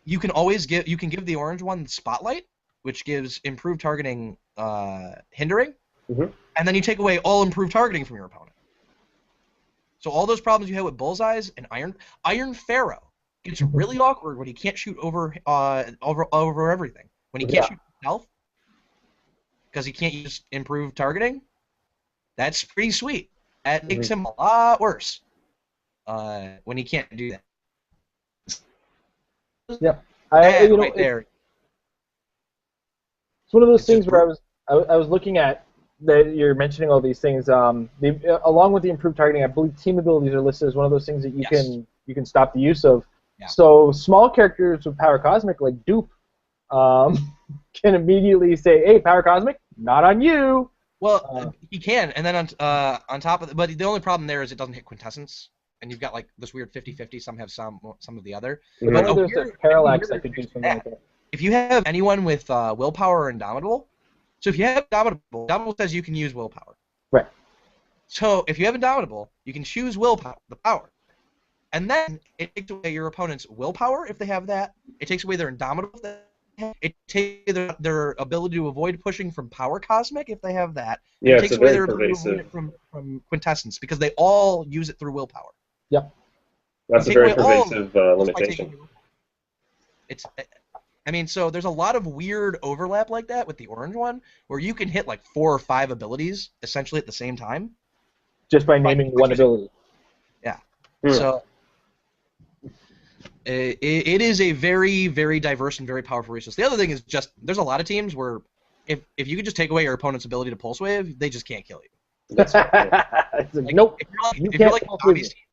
you can give the orange one spotlight, which gives improved targeting hindering, and then you take away all improved targeting from your opponent. So all those problems you had with bullseyes and Iron Pharaoh gets really awkward when he can't shoot over everything. When he can't shoot himself because he can't use improved targeting, that's pretty sweet. That makes him a lot worse. when he can't do that. Yep. Right there. It's one of those It's things just where I was looking at that you're mentioning all these things. Along with the improved targeting, I believe team abilities are listed as one of those things that you can stop the use of. Yeah. So small characters with Power Cosmic, like Dupe, can immediately say, "Hey, Power Cosmic, not on you." Well, he can, and then on top of it, but the only problem there is it doesn't hit quintessence, and you've got like this weird 50-50. Some have some of the other. If But only there's a parallax that could do something like that. If you have anyone with willpower or indomitable, so if you have indomitable says you can use willpower. Right. So if you have indomitable, you can choose willpower, the power, and then it takes away your opponent's willpower if they have that. It takes away their indomitable. If they have, it takes their ability to avoid pushing from Power Cosmic if they have that. Yeah, it it's takes a away very their ability to avoid it from quintessence because they all use it through willpower. Yep. That's a very pervasive limitation. So there's a lot of weird overlap like that with the orange one, where you can hit like 4 or 5 abilities essentially at the same time. Just by naming one ability. Yeah. So it is a very, very diverse and very powerful resource. The other thing is just there's a lot of teams where if you could just take away your opponent's ability to pulse wave, they just can't kill you. That's right. Nope. If you're like zombies team,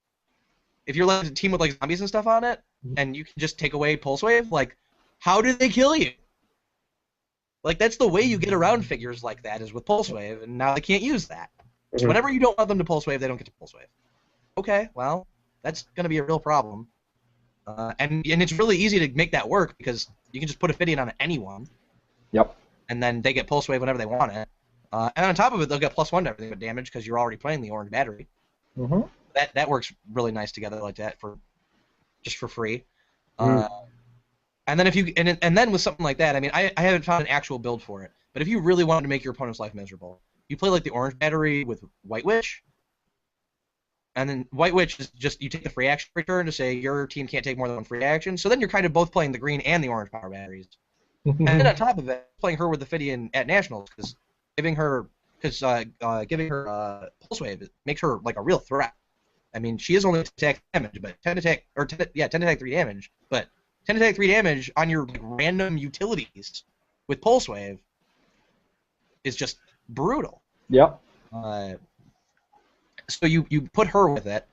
if you're like a team with like zombies and stuff on it, and you can just take away pulse wave, like how do they kill you? Like that's the way you get around figures like that is with pulse wave, and now they can't use that. So whenever you don't want them to pulse wave, they don't get to pulse wave. Okay, well that's gonna be a real problem. And it's really easy to make that work because you can just put Ophidian on anyone. Yep. And then they get pulse wave whenever they want it. And on top of it, they'll get +1 to everything but damage because you're already playing the orange battery. Mm-hmm. That works really nice together like that just for free. And then if you and then with something like that, I mean, I haven't found an actual build for it. But if you really wanted to make your opponent's life miserable, you play like the orange battery with White Witch. And then White Witch is just, you take the free action return to say your team can't take more than 1 free action. So then you're kind of both playing the green and the orange power batteries. And then on top of it, playing her with the Ophidian at Nationals, because giving her pulse wave makes her like a real threat. I mean, she is only attack damage, but 10 attack 3 damage. But 10 attack 3 damage on your like, random utilities with pulse wave is just brutal. Yep. So you put her with it,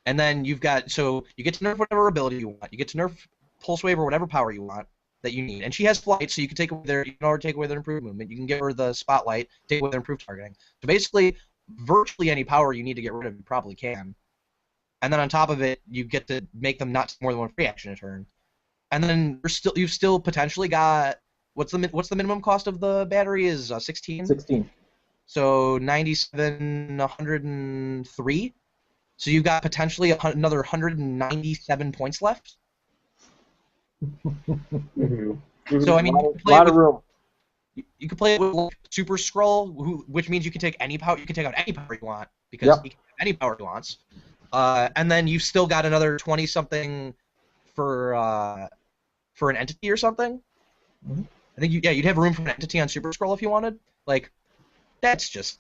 and then you get to nerf whatever ability you want. You get to nerf pulse wave or whatever power you want that you need. And she has flight, so you can take away their improved movement. You can give her the spotlight, take away their improved targeting. So basically, virtually any power you need to get rid of, you probably can. And then on top of it, you get to make them not more than 1 free action a turn. And then you've still potentially got what's the minimum cost of the battery is 16. 16. So 97, 103. So you've got potentially another 197 points left. So I mean, you can play lot of room. You can play it with like, Super Scroll, which means you can take any power. You can take out any power you want because he can have any power he wants. And then you've still got another 20-something for an entity or something. Mm-hmm. I think you'd have room for an entity on Super Scroll if you wanted. Like, that's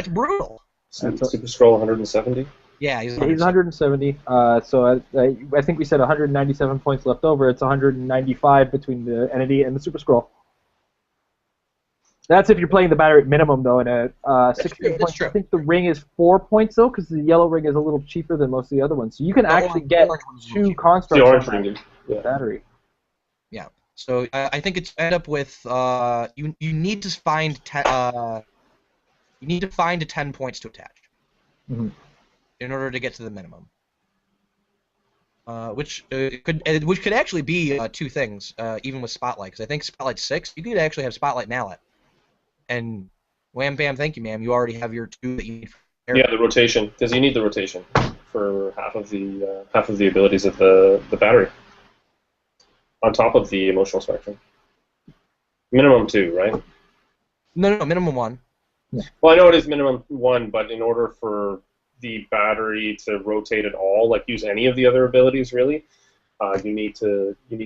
brutal. Super Scroll 170. Yeah, he's 170. So I think we said 197 points left over. It's 195 between the entity and the Super Scroll. That's if you're playing the battery at minimum, though, and at 16 points. I think the ring is 4 points, though, because the yellow ring is a little cheaper than most of the other ones. So you can actually get 2 constructs on the battery. Yeah. So I think it's end up with you need to find 10 points to attach in order to get to the minimum. Which could actually be 2 things, even with Spotlight, because I think Spotlight's 6. You could actually have Spotlight Mallet, and wham bam, thank you, ma'am. You already have your 2 that you need. Yeah, the rotation, because you need the rotation for half of the abilities of the battery, on top of the emotional spectrum. Minimum 2, right? No, minimum 1. Yeah. Well, I know it is minimum 1, but in order for the battery to rotate at all, like use any of the other abilities, really, you need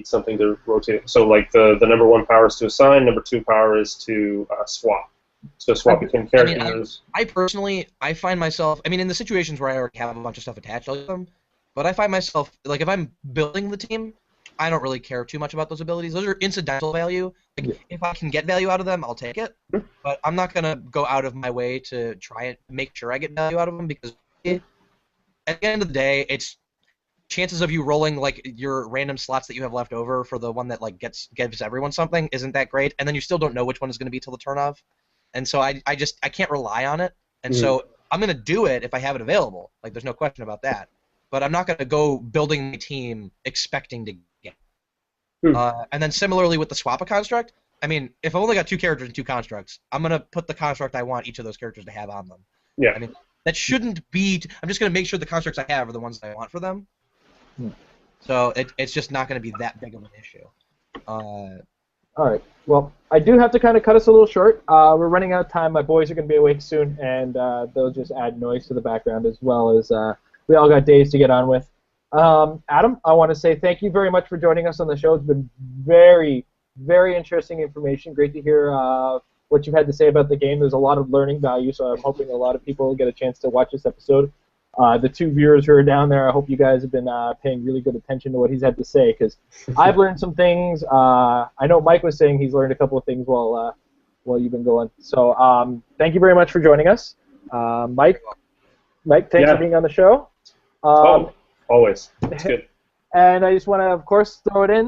something to rotate. So, like the number 1 power is to assign, number 2 power is to swap. So swap between characters. I personally, I find myself, I mean, in the situations where I already have a bunch of stuff attached, I'll use them. But I find myself, like, if I'm building the team, I don't really care too much about those abilities. Those are incidental value. Like, if I can get value out of them, I'll take it. But I'm not going to go out of my way to try and make sure I get value out of them, because at the end of the day, it's chances of you rolling, like, your random slots that you have left over for the one that, like, gives everyone something isn't that great, and then you still don't know which one is going to be till the turn of. And so I can't rely on it. And so I'm going to do it if I have it available. Like, there's no question about that. But I'm not going to go building my team expecting to get it. And then similarly with the swap a construct, I mean, if I've only got 2 characters and 2 constructs, I'm going to put the construct I want each of those characters to have on them. Yeah. I mean, that shouldn't be... I'm just going to make sure the constructs I have are the ones that I want for them. So it's just not going to be that big of an issue. All right. Well, I do have to kind of cut us a little short. We're running out of time. My boys are going to be awake soon, and they'll just add noise to the background as well as we all got days to get on with. Adam, I want to say thank you very much for joining us on the show. It's been very, very interesting information. Great to hear what you've had to say about the game. There's a lot of learning value, so I'm hoping a lot of people get a chance to watch this episode. The 2 viewers who are down there, I hope you guys have been paying really good attention to what he's had to say, because I've learned some things. I know Mike was saying he's learned a couple of things while you've been going. So thank you very much for joining us. Mike, thanks for being on the show. Always. It's good. And I just want to, of course, throw it in.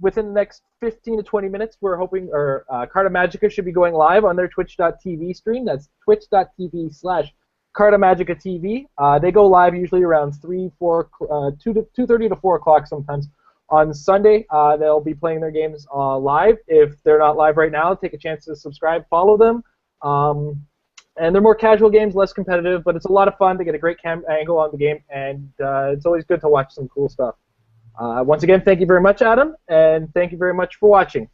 Within the next 15 to 20 minutes, we're hoping, Carta Magica should be going live on their Twitch.tv stream. That's twitch.tv/Carta Magica TV. They go live usually around 2:30 to 4 o'clock sometimes. On Sunday, they'll be playing their games live. If they're not live right now, take a chance to subscribe, follow them. And they're more casual games, less competitive, but it's a lot of fun to get a great angle on the game, and it's always good to watch some cool stuff. Once again, thank you very much, Adam, and thank you very much for watching.